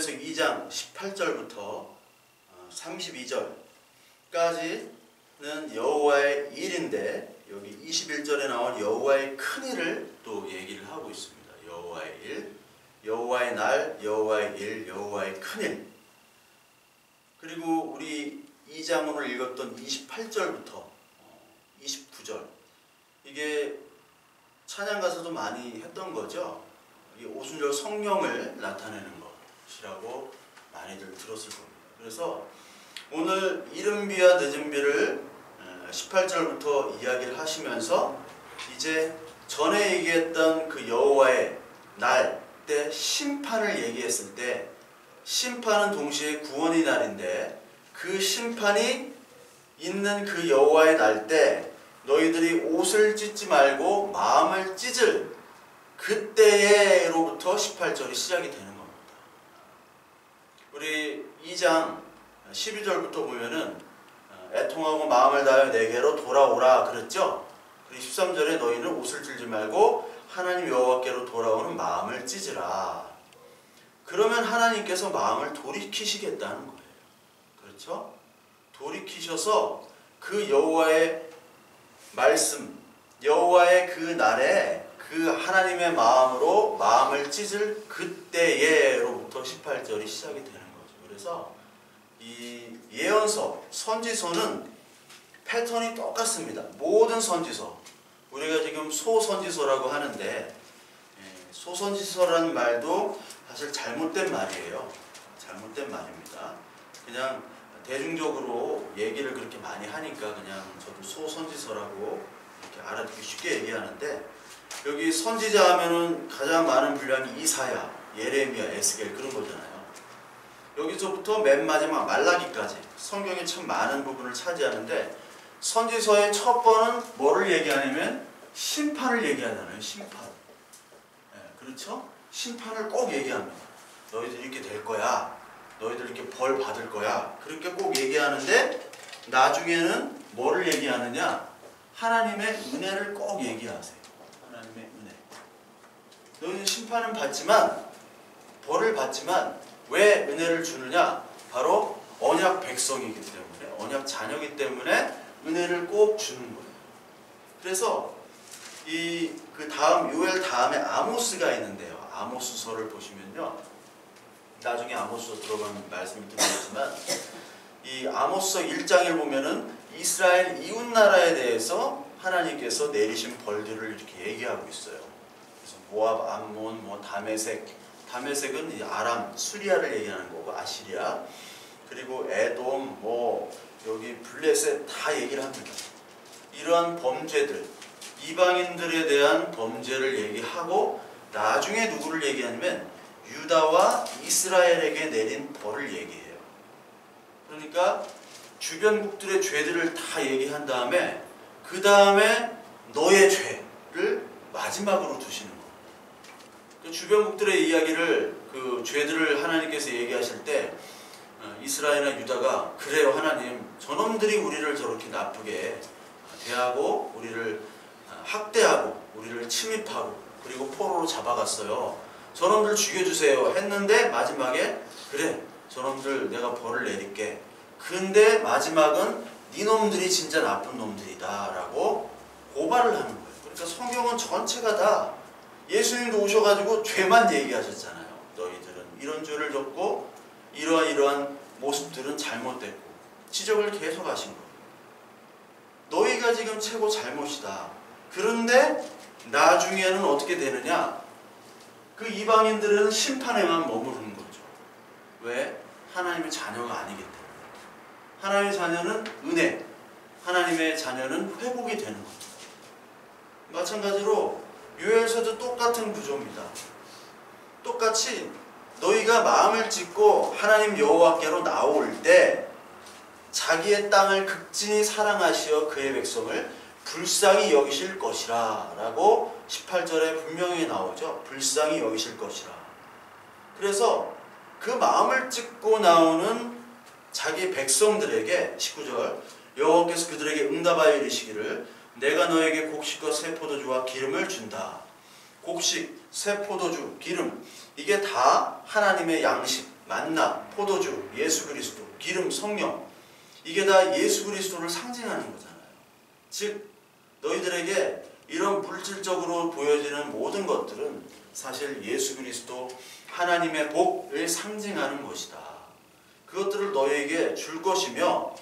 레위기서 2장 18절부터 32절까지는 여호와의 일인데 여기 21절에 나온 여호와의 큰 일을 또 얘기를 하고 있습니다. 여호와의 일, 여호와의 날, 여호와의 일, 여호와의 큰 일. 그리고 우리 2장 오늘 읽었던 28절부터 29절, 이게 찬양 가서도 많이 했던 거죠. 이게 오순절 성령을 나타내는 것이라고 많이들 들었을 겁니다. 그래서 오늘 이른비와 늦은비를 18절부터 이야기를 하시면서 이제 전에 얘기했던 그 여호와의 날 때 심판을 얘기했을 때, 심판은 동시에 구원의 날인데 그 심판이 있는 그 여호와의 날 때 너희들이 옷을 찢지 말고 마음을 찢을 그때에로부터 18절이 시작이 되는 겁니다. 우리 2장 12절부터 보면은 애통하고 마음을 다하여 내게로 돌아오라 그랬죠. 그리고 13절에 너희는 옷을 찢지 말고 하나님 여호와께로 돌아오는 마음을 찢으라. 그러면 하나님께서 마음을 돌이키시겠다는 거예요. 그렇죠? 돌이키셔서 그 여호와의 말씀, 여호와의 그 날에 그 하나님의 마음으로 마음을 찢을 그때에로부터 18절이 시작이 되는 거죠. 그래서 이 예언서, 선지서는 패턴이 똑같습니다. 모든 선지서, 우리가 지금 소선지서라고 하는데, 소선지서라는 말도 사실 잘못된 말이에요. 잘못된 말입니다. 그냥 대중적으로 얘기를 그렇게 많이 하니까 그냥 저도 소선지서라고 이렇게 알아듣기 쉽게 얘기하는데, 여기 선지자 하면은 가장 많은 분량이 이사야, 예레미야, 에스겔 그런 거잖아요. 여기서부터 맨 마지막 말라기까지 성경의 참 많은 부분을 차지하는데, 선지서의 첫 번은 뭐를 얘기하냐면 심판을 얘기하잖아요. 심판. 그렇죠? 심판을 꼭 얘기합니다. 너희들 이렇게 될 거야. 너희들 이렇게 벌 받을 거야. 그렇게 꼭 얘기하는데, 나중에는 뭐를 얘기하느냐? 하나님의 은혜를 꼭 얘기하세요. 하나님의 은혜. 너희는 심판은 받지만, 벌을 받지만 왜 은혜를 주느냐? 바로 언약 백성이기 때문에, 언약 자녀이기 때문에 은혜를 꼭 주는 거예요. 그래서 그 다음 요엘 다음에 아모스가 있는데요. 아모스서를 보시면요, 나중에 아모스서 들어가면 말씀을 드리겠지만, 이 아모스서 1장을 보면은 이스라엘 이웃 나라에 대해서 하나님께서 내리신 벌들을 이렇게 얘기하고 있어요. 그래서 모압, 암몬, 다메섹은 이 아람, 수리아를 얘기하는 거고, 아시리아, 그리고 에돔, 여기 블레셋 다 얘기를 합니다. 이러한 범죄들, 이방인들에 대한 범죄를 얘기하고, 나중에 누구를 얘기하냐면 유다와 이스라엘에게 내린 벌을 얘기해요. 그러니까 주변국들의 죄들을 다 얘기한 다음에 그 다음에 너의 죄를 마지막으로 두시는 거예요. 그 주변국들의 이야기를, 그 죄들을 하나님께서 얘기하실 때 이스라엘이나 유다가, 그래요 하나님, 저놈들이 우리를 저렇게 나쁘게 대하고 우리를 학대하고 우리를 침입하고 그리고 포로로 잡아갔어요. 저놈들 죽여주세요 했는데 마지막에, 그래 저놈들 내가 벌을 내릴게. 근데 마지막은 니놈들이 진짜 나쁜 놈들이다 라고 고발을 하는 거예요. 그러니까 성경은 전체가 다, 예수님도 오셔가지고 죄만 얘기하셨잖아요. 너희들은 이런 죄를 졌고 이러한 모습들은 잘못됐고, 지적을 계속 하신 거예요. 너희가 지금 최고 잘못이다. 그런데 나중에는 어떻게 되느냐? 그 이방인들은 심판에만 머무르는 거죠. 왜? 하나님의 자녀가 아니기 때문에. 하나님의 자녀는 은혜, 하나님의 자녀는 회복이 되는 겁니다. 마찬가지로 요엘서도 똑같은 구조입니다. 똑같이 너희가 마음을 찢고 하나님 여호와께로 나올 때 자기의 땅을 극진히 사랑하시어 그의 백성을 불쌍히 여기실 것이라 라고 18절에 분명히 나오죠. 불쌍히 여기실 것이라. 그래서 그 마음을 찢고 나오는 자기 백성들에게 19절, 여호와께서 그들에게 응답하여 이르시기를 내가 너에게 곡식과 새 포도주와 기름을 준다. 곡식, 새 포도주, 기름, 이게 다 하나님의 양식, 만나, 포도주, 예수 그리스도, 기름, 성령, 이게 다 예수 그리스도를 상징하는 거잖아요. 즉 너희들에게 이런 물질적으로 보여지는 모든 것들은 사실 예수 그리스도 하나님의 복을 상징하는 것이다. 그것들을 너희에게 줄 것이며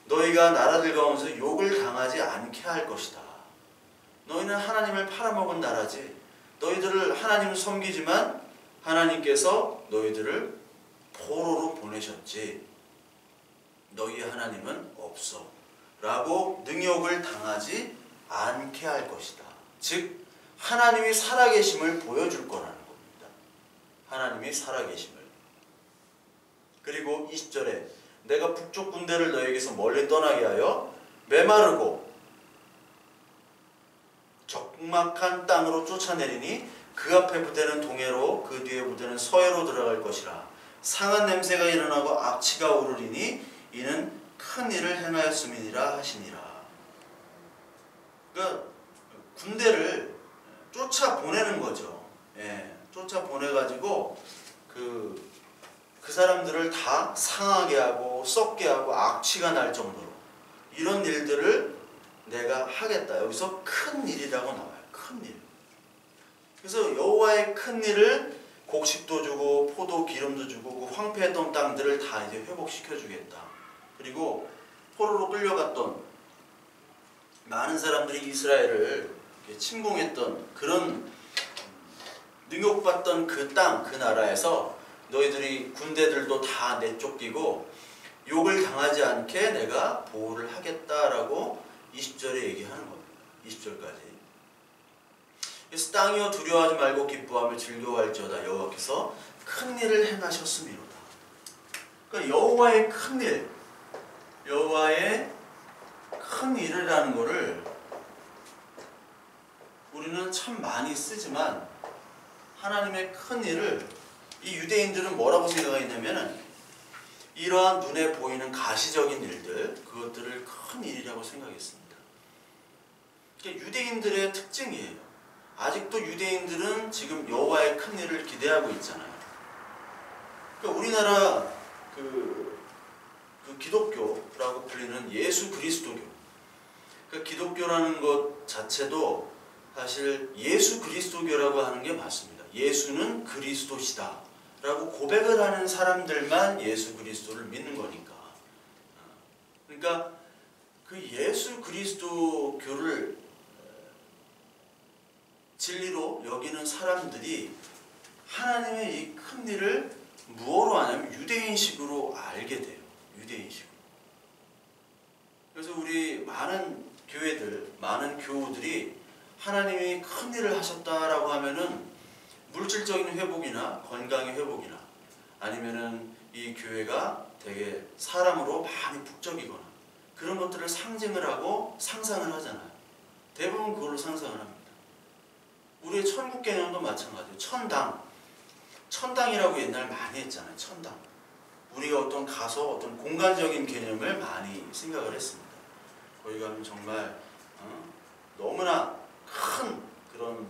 너희가 나라들 가운데서 욕을 당하지 않게 할 것이다. 너희는 하나님을 팔아먹은 나라지. 너희들을 하나님을 섬기지만 하나님께서 너희들을 포로로 보내셨지. 너희의 하나님은 없어. 라고 능욕을 당하지 않게 할 것이다. 즉 하나님이 살아계심을 보여줄 거라는 겁니다. 하나님이 살아계심을. 그리고 20절에 내가 북쪽 군대를 너희에게서 멀리 떠나게 하여 메마르고 적막한 땅으로 쫓아내리니 그 앞에 부대는 동해로 그 뒤에 부대는 서해로 들어갈 것이라. 상한 냄새가 일어나고 악취가 오르리니 이는 큰 일을 행하였음이니라 하시니라. 그러니까 군대를 쫓아보내는 거죠. 예, 쫓아보내가지고 그 사람들을 다 상하게 하고 썩게 하고 악취가 날 정도로 이런 일들을 내가 하겠다. 여기서 큰 일이라고 나와요. 큰 일. 그래서 여호와의 큰 일을 곡식도 주고 포도 기름도 주고 그 황폐했던 땅들을 다 이제 회복시켜 주겠다. 그리고 포로로 끌려갔던 많은 사람들이 이스라엘을 침공했던 그런 능욕받던 그 땅, 그 나라에서 너희들이 군대들도 다 내쫓기고 욕을 당하지 않게 내가 보호를 하겠다라고 20절에 얘기하는 겁니다. 20절까지. 그래서 땅이여 두려워하지 말고 기뻐하며 즐거워할지어다. 여호와께서 큰 일을 행하셨음이로다. 그러니까 여호와의 큰 일, 여호와의 큰 일이라는 것을 우리는 참 많이 쓰지만 하나님의 큰 일을 이 유대인들은 뭐라고 생각했냐면은 이러한 눈에 보이는 가시적인 일들, 그것들을 큰 일이라고 생각했습니다. 그러니까 유대인들의 특징이에요. 아직도 유대인들은 지금 여호와의 큰 일을 기대하고 있잖아요. 그러니까 우리나라 그 기독교라고 불리는 예수 그리스도교, 그러니까 기독교라는 것 자체도 사실 예수 그리스도교라고 하는 게 맞습니다. 예수는 그리스도시다 라고 고백을 하는 사람들만 예수 그리스도를 믿는 거니까. 그러니까 그 예수 그리스도교를 진리로 여기는 사람들이 하나님의 이 큰 일을 무엇으로 하냐면 유대인식으로 알게 돼요. 유대인식으로. 그래서 우리 많은 교회들, 많은 교우들이 하나님이 큰 일을 하셨다라고 하면은 물질적인 회복이나 건강의 회복이나 아니면은 이 교회가 되게 사람으로 많이 북적이거나 그런 것들을 상징을 하고 상상을 하잖아요. 대부분 그걸로 상상을 합니다. 우리의 천국 개념도 마찬가지예요. 천당이라고 옛날 많이 했잖아요. 천당. 우리가 어떤 가서 어떤 공간적인 개념을 많이 생각을 했습니다. 거기 가면 정말 너무나 큰 그런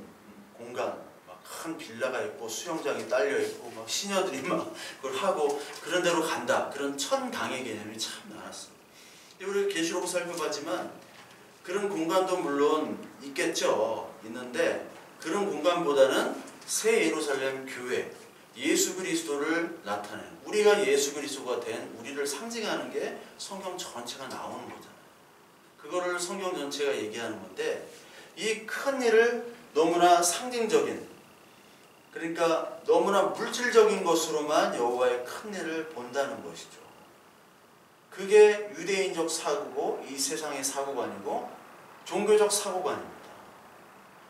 공간, 막 큰 빌라가 있고 수영장이 딸려 있고 막 시녀들이 막 그걸 하고 그런 데로 간다. 그런 천당의 개념이 참 많았어요. 우리 계시록 살펴봤지만 그런 공간도 물론 있겠죠. 있는데 그런 공간보다는 새 예루살렘 교회, 예수 그리스도를 나타내는, 우리가 예수 그리스도가 된 우리를 상징하는 게 성경 전체가 나오는 거잖아요. 그거를 성경 전체가 얘기하는 건데 이 큰 일을 너무나 상징적인, 그러니까 너무나 물질적인 것으로만 여호와의 큰 일을 본다는 것이죠. 그게 유대인적 사고고 이 세상의 사고관이고 종교적 사고관입니다.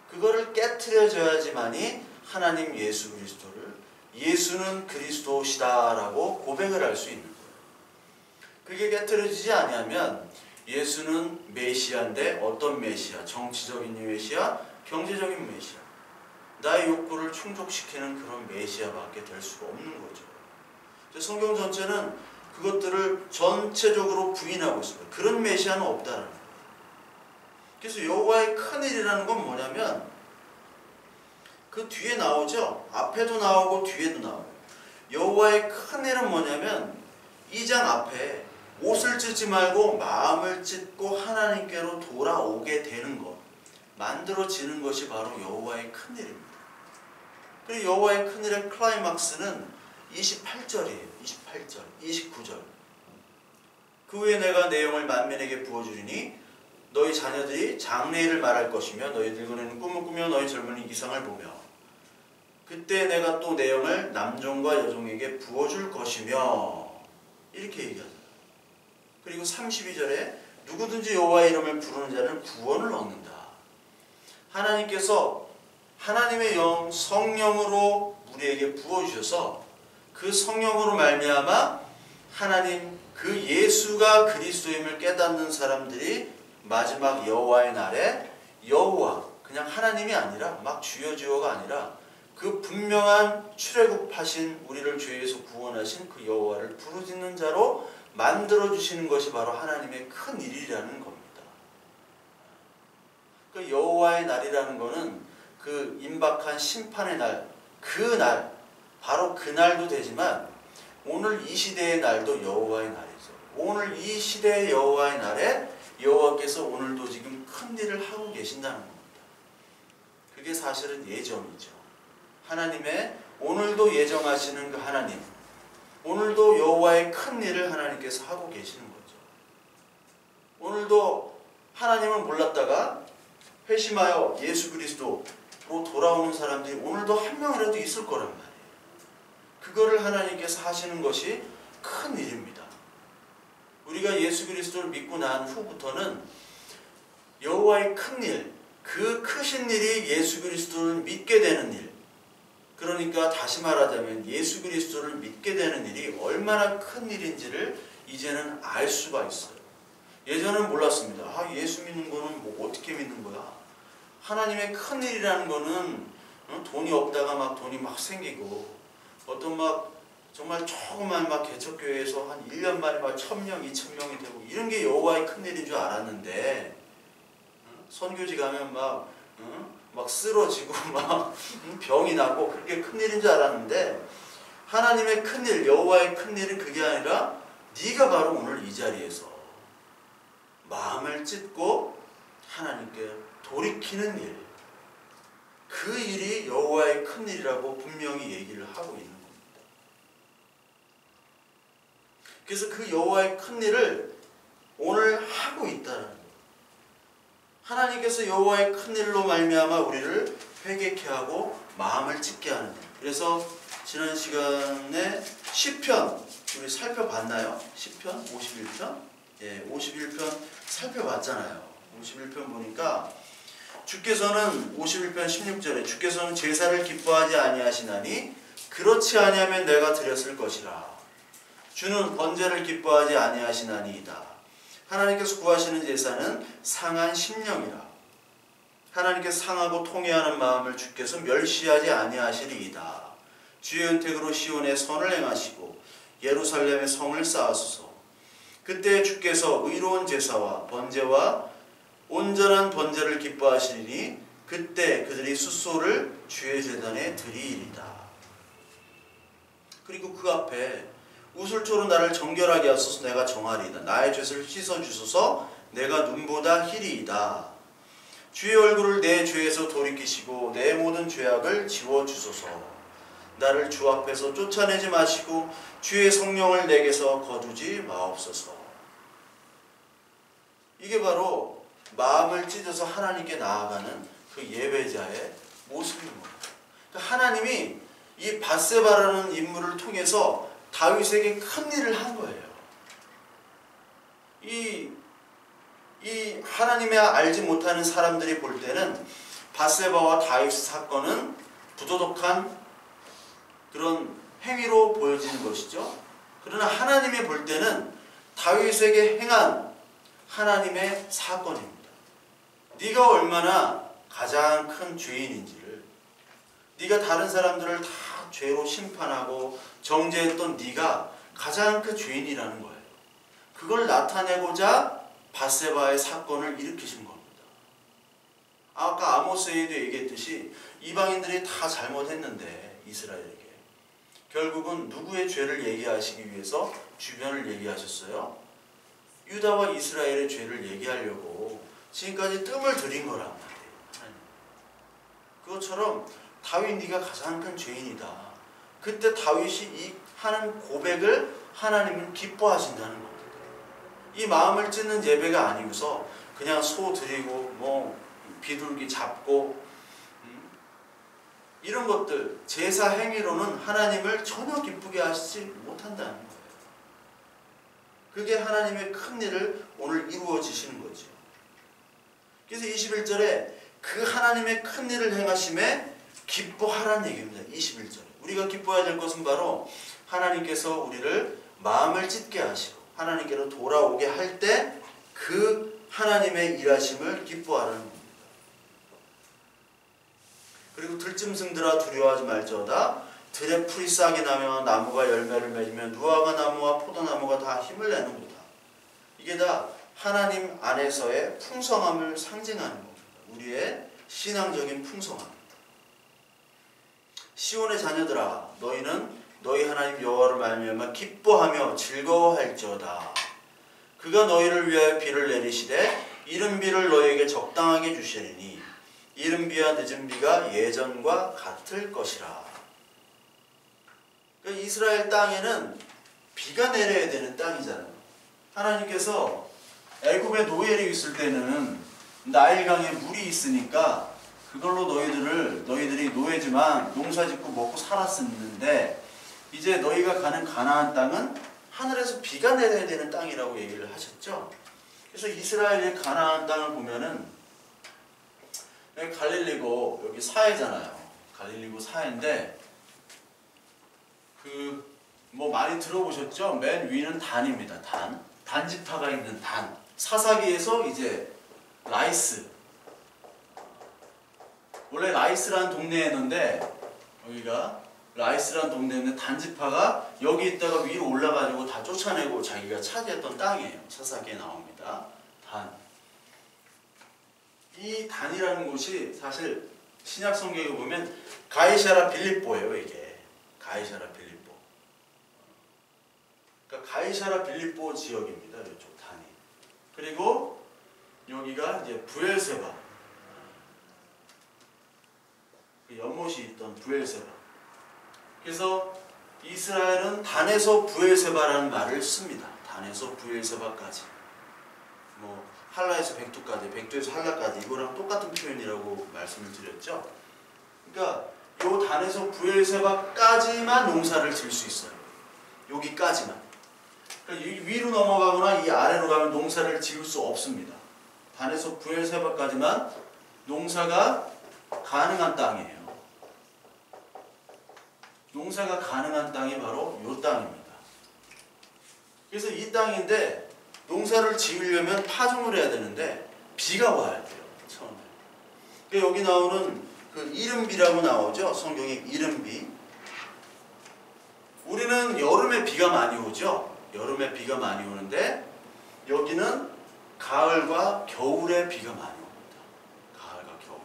그거를 깨트려져야지만이 하나님 예수 그리스도를 예수는 그리스도시다라고 고백을 할 수 있는 거예요. 그게 깨트려지지 아니하면 예수는 메시아인데 어떤 메시아? 정치적인 메시아, 경제적인 메시아, 나의 욕구를 충족시키는 그런 메시아밖에 될 수가 없는 거죠. 성경 전체는 그것들을 전체적으로 부인하고 있습니다. 그런 메시아는 없다는 거예요. 그래서 여호와의 큰 일이라는 건 뭐냐면 그 뒤에 나오죠. 앞에도 나오고 뒤에도 나와요. 여호와의 큰 일은 뭐냐면 2장 앞에 옷을 찢지 말고 마음을 찢고 하나님께로 돌아오게 되는 것, 만들어지는 것이 바로 여호와의 큰 일입니다. 그리고 여호와의 큰 일의 클라이막스는 28절이에요. 28절, 29절. 그 후에 내가 내 영을 만민에게 부어주리니 너희 자녀들이 장래일을 말할 것이며 너희 늙은이는 꿈을 꾸며 너희 젊은이 이상을 보며 그때 내가 또 내 영을 남종과 여종에게 부어줄 것이며 이렇게 얘기하잖아요. 그리고 32절에 누구든지 여호와의 이름을 부르는 자는 구원을 얻는다. 하나님께서 하나님의 영 성령으로 우리에게 부어주셔서 그 성령으로 말미암아 하나님 그 예수가 그리스도임을 깨닫는 사람들이 마지막 여호와의 날에 여호와, 그냥 하나님이 아니라 막 주여주여가 아니라 그 분명한 출애굽하신 우리를 죄에서 구원하신 그 여호와를 부르짖는 자로 만들어주시는 것이 바로 하나님의 큰 일이라는 겁니다. 그 여호와의 날이라는 것은 그 임박한 심판의 날, 그 날, 바로 그 날도 되지만 오늘 이 시대의 날도 여호와의 날이죠. 오늘 이 시대의 여호와의 날에 여호와께서 오늘도 지금 큰 일을 하고 계신다는 겁니다. 그게 사실은 예정이죠. 하나님의 오늘도 예정하시는 그 하나님, 오늘도 여호와의 큰 일을 하나님께서 하고 계시는 거죠. 오늘도 하나님을 몰랐다가 회심하여 예수 그리스도로 돌아오는 사람들이 오늘도 한 명이라도 있을 거란 말이에요. 그거를 하나님께서 하시는 것이 큰 일입니다. 우리가 예수 그리스도를 믿고 난 후부터는 여호와의 큰 일, 그 크신 일이 예수 그리스도를 믿게 되는 일, 그러니까 다시 말하자면 예수 그리스도를 믿게 되는 일이 얼마나 큰 일인지를 이제는 알 수가 있어요. 예전에는 몰랐습니다. 예수 믿는 거는 뭐 어떻게 믿는 거야? 하나님의 큰 일이라는 거는 돈이 없다가 막 돈이 막 생기고 어떤 막 정말 조그만 막 개척교회에서 한 1년 만에 막 1000명, 2000명이 되고 이런 게 여호와의 큰 일인 줄 알았는데 선교지 가면 막 쓰러지고 막 병이 나고 그게 큰 일인 줄 알았는데 하나님의 큰 일, 여호와의 큰 일은 그게 아니라 네가 바로 오늘 이 자리에서 마음을 찢고 하나님께 돌이키는 일, 그 일이 여호와의 큰 일이라고 분명히 얘기를 하고 있는 겁니다. 그래서 그 여호와의 큰 일을 오늘 하고 있다는 거예요. 하나님께서 여호와의 큰 일로 말미암아 우리를 회개케 하고 마음을 찢게 하는 일. 그래서 지난 시간에 시편 우리 살펴봤나요? 시편 51편? 예, 51편 살펴봤잖아요. 51편 보니까 주께서는 51편 16절에 주께서는 제사를 기뻐하지 아니하시나니 그렇지 아니하면 내가 드렸을 것이라. 주는 번제를 기뻐하지 아니하시나니이다. 하나님께서 구하시는 제사는 상한 심령이라. 하나님께서 상하고 통회하는 마음을 주께서 멸시하지 아니하시리이다. 주의 은택으로 시온에 선을 행하시고 예루살렘에 성을 쌓으소서. 그때 주께서 의로운 제사와 번제와 온전한 번제를 기뻐하시리니 그때 그들이 숫소를 주의 제단에 드리리이다. 그리고 그 앞에 우슬초로 나를 정결하게 하소서. 내가 정하리이다. 나의 죄를 씻어주소서. 내가 눈보다 희리이다. 주의 얼굴을 내 죄에서 돌이키시고 내 모든 죄악을 지워주소서. 나를 주 앞에서 쫓아내지 마시고 주의 성령을 내게서 거두지 마옵소서. 이게 바로 마음을 찢어서 하나님께 나아가는 그 예배자의 모습인 겁니다. 그러니까 하나님이 이 밧세바라는 인물을 통해서 다윗에게 큰 일을 한 거예요. 이 하나님의 알지 못하는 사람들이 볼 때는 밧세바와 다윗 사건은 부도덕한 그런 행위로 보여지는 것이죠. 그러나 하나님이 볼 때는 다윗에게 행한 하나님의 사건입니다. 네가 얼마나 가장 큰 죄인인지를, 네가 다른 사람들을 다 죄로 심판하고 정죄했던 네가 가장 큰 죄인이라는 거예요. 그걸 나타내고자 밧세바의 사건을 일으키신 겁니다. 아까 아모스에도 얘기했듯이 이방인들이 다 잘못했는데 이스라엘에게 결국은 누구의 죄를 얘기하시기 위해서 주변을 얘기하셨어요? 유다와 이스라엘의 죄를 얘기하려고 지금까지 뜸을 들인 거란 말이에요. 그것처럼 다윗 네가 가장 큰 죄인이다. 그때 다윗이 이 하는 고백을 하나님은 기뻐하신다는 겁니다. 이 마음을 찢는 예배가 아니고서 그냥 소 드리고 뭐 비둘기 잡고 이런 것들 제사 행위로는 하나님을 전혀 기쁘게 하시지 못한다는 거예요. 그게 하나님의 큰 일을 오늘 이루어지시는 거죠. 그래서 21절에 그 하나님의 큰 일을 행하심에 기뻐하라는 얘기입니다. 21절에 우리가 기뻐해야 될 것은 바로 하나님께서 우리를 마음을 찢게 하시고 하나님께로 돌아오게 할 때 그 하나님의 일하심을 기뻐하라는 겁니다. 그리고 들짐승들아 두려워하지 말지어다. 들에 풀이 싹이 나며 나무가 열매를 맺으며 무화과 나무와 포도나무가 다 힘을 내는구나. 이게 다 하나님 안에서의 풍성함을 상징하는 겁니다. 우리의 신앙적인 풍성함입니다. 시온의 자녀들아 너희는 너희 하나님 여호와를 말미암아 기뻐하며 즐거워할지어다. 그가 너희를 위하여 비를 내리시되 이른 비를 너희에게 적당하게 주시리니 이른 비와 늦은 비가 예전과 같을 것이라. 그러니까 이스라엘 땅에는 비가 내려야 되는 땅이잖아요. 하나님께서 애굽에 노예로 있을 때는 나일강에 물이 있으니까 그걸로 너희들이 노예지만 농사짓고 먹고 살았었는데 이제 너희가 가는 가나안 땅은 하늘에서 비가 내려야 되는 땅이라고 얘기를 하셨죠. 그래서 이스라엘의 가나안 땅을 보면은 갈릴리고 여기 사해잖아요. 갈릴리고 사해인데 뭐 많이 들어보셨죠? 맨 위는 단입니다. 단지파가 있는 단. 사사기에서 이제 라이스. 원래 라이스라는 동네였는데 여기가 라이스라는 동네였는데 단지파가 여기 있다가 위로 올라가지고 다 쫓아내고 자기가 차지했던 땅이에요. 사사기에 나옵니다. 단. 이 단이라는 곳이 사실 신약 성경에 보면 가이사라 빌립보예요. 이게 가이사라 빌립보. 그러니까 가이사라 빌립보 지역입니다. 이쪽 단이. 그리고 여기가 이제 브엘세바. 그 연못이 있던 브엘세바. 그래서 이스라엘은 단에서 브엘세바라는 말을 씁니다. 단에서 브엘세바까지. 뭐 할라에서 백두까지, 백두에서 할라까지 이거랑 똑같은 표현이라고 말씀을 드렸죠. 그러니까 요 단에서 브엘세바까지만 농사를 지을 수 있어요. 여기까지만. 그러니까 위로 넘어가거나 이 아래로 가면 농사를 지을 수 없습니다. 단에서 브엘세바까지만 농사가 가능한 땅이에요. 농사가 가능한 땅이 바로 요 땅입니다. 그래서 이 땅인데 농사를 지으려면 파종을 해야 되는데 비가 와야 돼요. 처음에. 그러니까 여기 나오는 그 이른비라고 나오죠. 성경에 이른비. 우리는 여름에 비가 많이 오죠. 여름에 비가 많이 오는데 여기는 가을과 겨울에 비가 많이 옵니다. 가을과 겨울.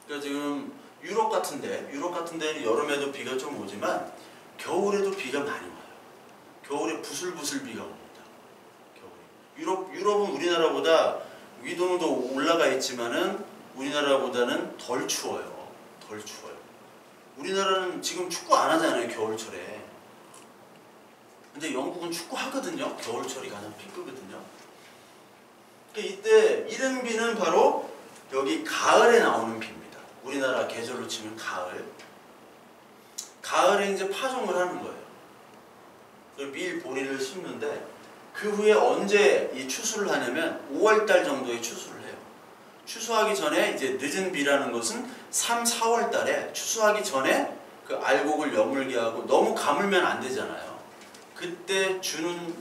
그러니까 지금 유럽 같은 데는 여름에도 비가 좀 오지만 겨울에도 비가 많이 와요. 겨울에 부슬부슬 비가 옵니다. 유럽은 우리나라보다 위도도 올라가 있지만은 우리나라보다는 덜 추워요. 덜 추워요. 우리나라는 지금 축구 안 하잖아요. 겨울철에. 근데 영국은 축구 하거든요. 겨울철이 가장 피크거든요. 그러니까 이때 이른 비는 바로 여기 가을에 나오는 비입니다. 우리나라 계절로 치면 가을. 가을에 이제 파종을 하는 거예요. 밀 보리를 심는데 그 후에 언제 이 추수를 하냐면 5월달 정도에 추수를 해요. 추수하기 전에 이제 늦은 비라는 것은 3, 4월 달에 추수하기 전에 그 알곡을 여물게 하고 너무 가물면 안 되잖아요. 그때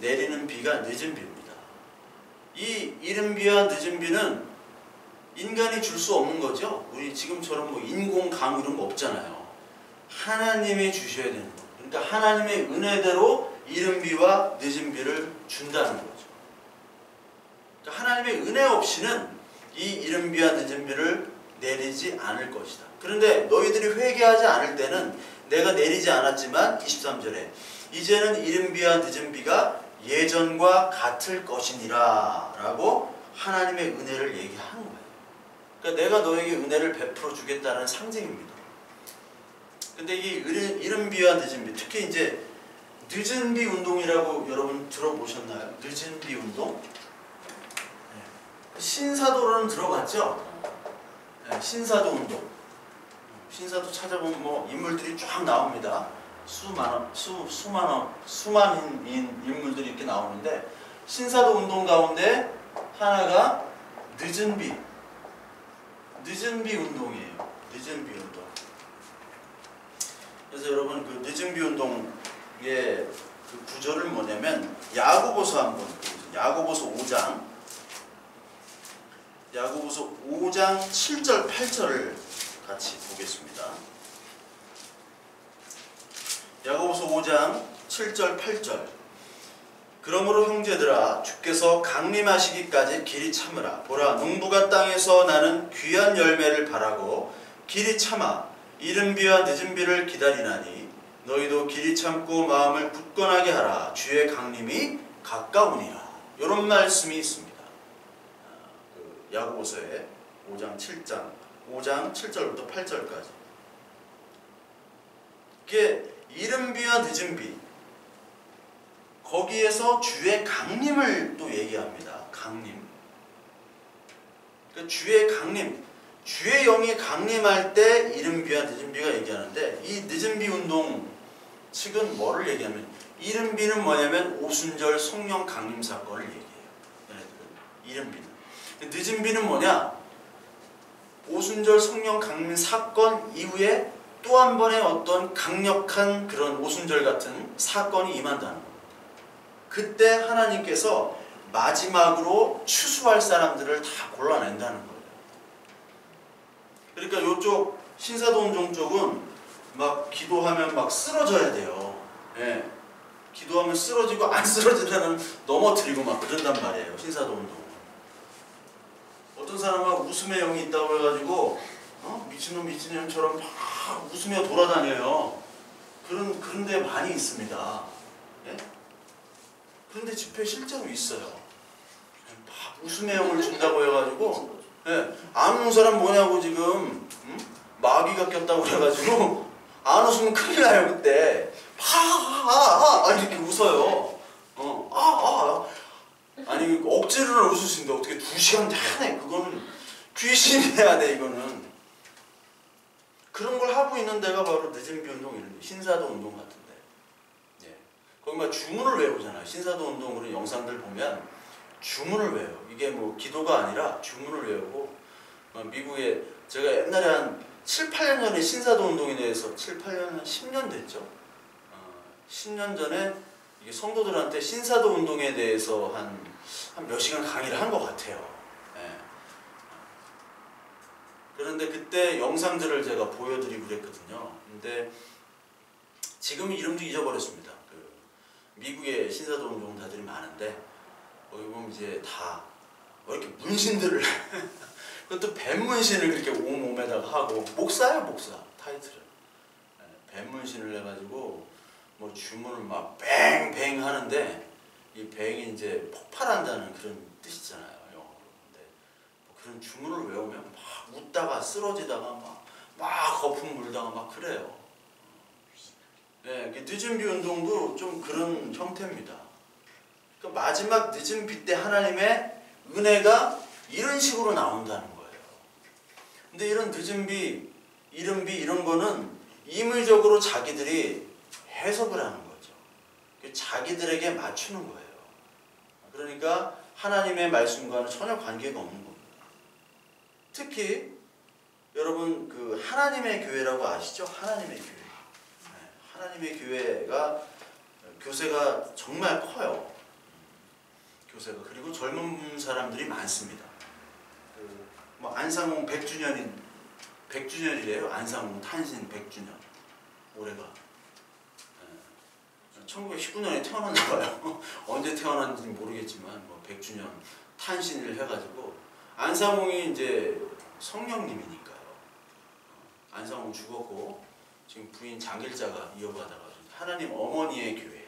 내리는 비가 늦은 비입니다. 이 이른 비와 늦은 비는 인간이 줄 수 없는 거죠. 우리 지금처럼 뭐 인공 강우 이런 거 없잖아요. 하나님이 주셔야 되는 거. 그러니까 하나님의 은혜대로 이른 비와 늦은 비를 준다는 거죠. 그러니까 하나님의 은혜 없이는 이 이른 비와 늦은 비를 내리지 않을 것이다. 그런데 너희들이 회개하지 않을 때는 내가 내리지 않았지만 23절에 이제는 이른 비와 늦은 비가 예전과 같을 것이니라 라고 하나님의 은혜를 얘기하는 거예요. 그러니까 내가 너에게 은혜를 베풀어 주겠다는 상징입니다. 근데 이게 이른 비와 늦은 비, 특히 이제 늦은 비 운동이라고 여러분 들어보셨나요? 늦은 비 운동? 신사도로는 들어봤죠? 신사도 운동. 신사도 찾아보면 뭐 인물들이 쫙 나옵니다. 수많은 인물들이 이렇게 나오는데 신사도 운동 가운데 하나가 늦은 비 운동이에요. 늦은 비 운동. 그래서 여러분 그 늦은 비 운동의 그 구조를 뭐냐면 야고보서 한번 야고보서 5장 7절 8절을 같이 보겠습니다. 야고보서 5장 7절 8절. 그러므로 형제들아 주께서 강림하시기까지 길이 참으라. 보라 농부가 땅에서 나는 귀한 열매를 바라고 길이 참아 이른 비와 늦은 비를 기다리나니 너희도 길이 참고 마음을 굳건하게 하라. 주의 강림이 가까우니라. 이런 말씀이 있습니다. 야고보서의 5장 7절부터 8절까지. 이게 이른 비와 늦은 비, 거기에서 주의 강림을 또 얘기합니다. 강림. 그러니까 주의 강림, 주의 영이 강림할 때 이른 비와 늦은 비가 얘기하는데, 이 늦은 비 운동 측은 뭐를 얘기하면, 이른 비는 뭐냐면 오순절 성령 강림 사건을 얘기해요. 이른 비는. 늦은 비는 뭐냐? 오순절 성령 강림 사건 이후에 또 한 번의 어떤 강력한 그런 오순절 같은 사건이 임한다는 겁니다. 그때 하나님께서 마지막으로 추수할 사람들을 다 골라낸다는 거예요. 그러니까 이쪽 신사도운동 쪽은 막 기도하면 막 쓰러져야 돼요. 예. 기도하면 쓰러지고 안 쓰러지면 넘어뜨리고 막 그런단 말이에요. 신사도운동. 어떤 사람은 웃음의 영이 있다고 해가지고 미친놈처럼 막 웃으며 돌아다녀요. 그런 데 많이 있습니다. 예? 그런데 집회 실제로 있어요. 막 웃음의 영을 준다고 해가지고 예, 안 우는 사람 뭐냐고 지금 마귀가 꼈다고 해가지고 안 웃으면 큰일 나요. 그때 이렇게 웃어요. 아니 억지로는 웃을 수 있는데 어떻게 2시간 내내 그거는 귀신해야 돼. 이거는 그런 걸 하고 있는 데가 바로 늦은 비 운동 이런 데, 신사도 운동 같은데. 예. 거기 막 주문을 외우잖아요. 신사도 운동으로 영상들 보면 주문을 외워요. 이게 뭐 기도가 아니라 주문을 외우고, 미국에 제가 옛날에 한 7, 8년 전에 신사도 운동에 대해서 7, 8년, 한 10년 됐죠. 10년 전에 이게 성도들한테 신사도 운동에 대해서 한 몇 시간 강의를 한 것 같아요. 예. 그런데 그때 영상들을 제가 보여드리고 그랬거든요. 근데 지금 이름도 잊어버렸습니다. 미국의 신사도 운동가들이 많은데 거기 보면 이제 다 이렇게 문신들을 그것도 뱀 문신을 그렇게 온몸에다가 하고, 목사예요, 목사 타이틀을. 뱀 문신을 해가지고 뭐 주문을 막 뱅뱅 하는데, 이 뱅이 이제 폭발한다는 그런 뜻이잖아요, 영어로. 근데 뭐 그런 주문을 외우면 막 웃다가 쓰러지다가 막 거품 물다가 막 그래요. 네, 늦은 비 운동도 좀 그런 형태입니다. 그러니까 마지막 늦은 비 때 하나님의 은혜가 이런 식으로 나온다는 거예요. 근데 이런 늦은 비, 이른 비 이런 거는 임의적으로 자기들이 해석을 하는 거죠. 자기들에게 맞추는 거예요. 그러니까 하나님의 말씀과는 전혀 관계가 없는 겁니다. 특히 여러분 그 하나님의 교회라고 아시죠? 하나님의 교회. 하나님의 교회가 교세가 정말 커요. 교세가. 그리고 젊은 사람들이 많습니다. 뭐 안상홍 100주년이래요. 안상홍 탄신 100주년. 올해가. 1919년에 태어났나 봐요. 언제 태어났는지 모르겠지만 뭐 100주년 탄신을 해가지고, 안상홍이 이제 성령님이니까요. 안상홍 죽었고 지금 부인 장길자가 이어받아가지고 하나님 어머니의 교회.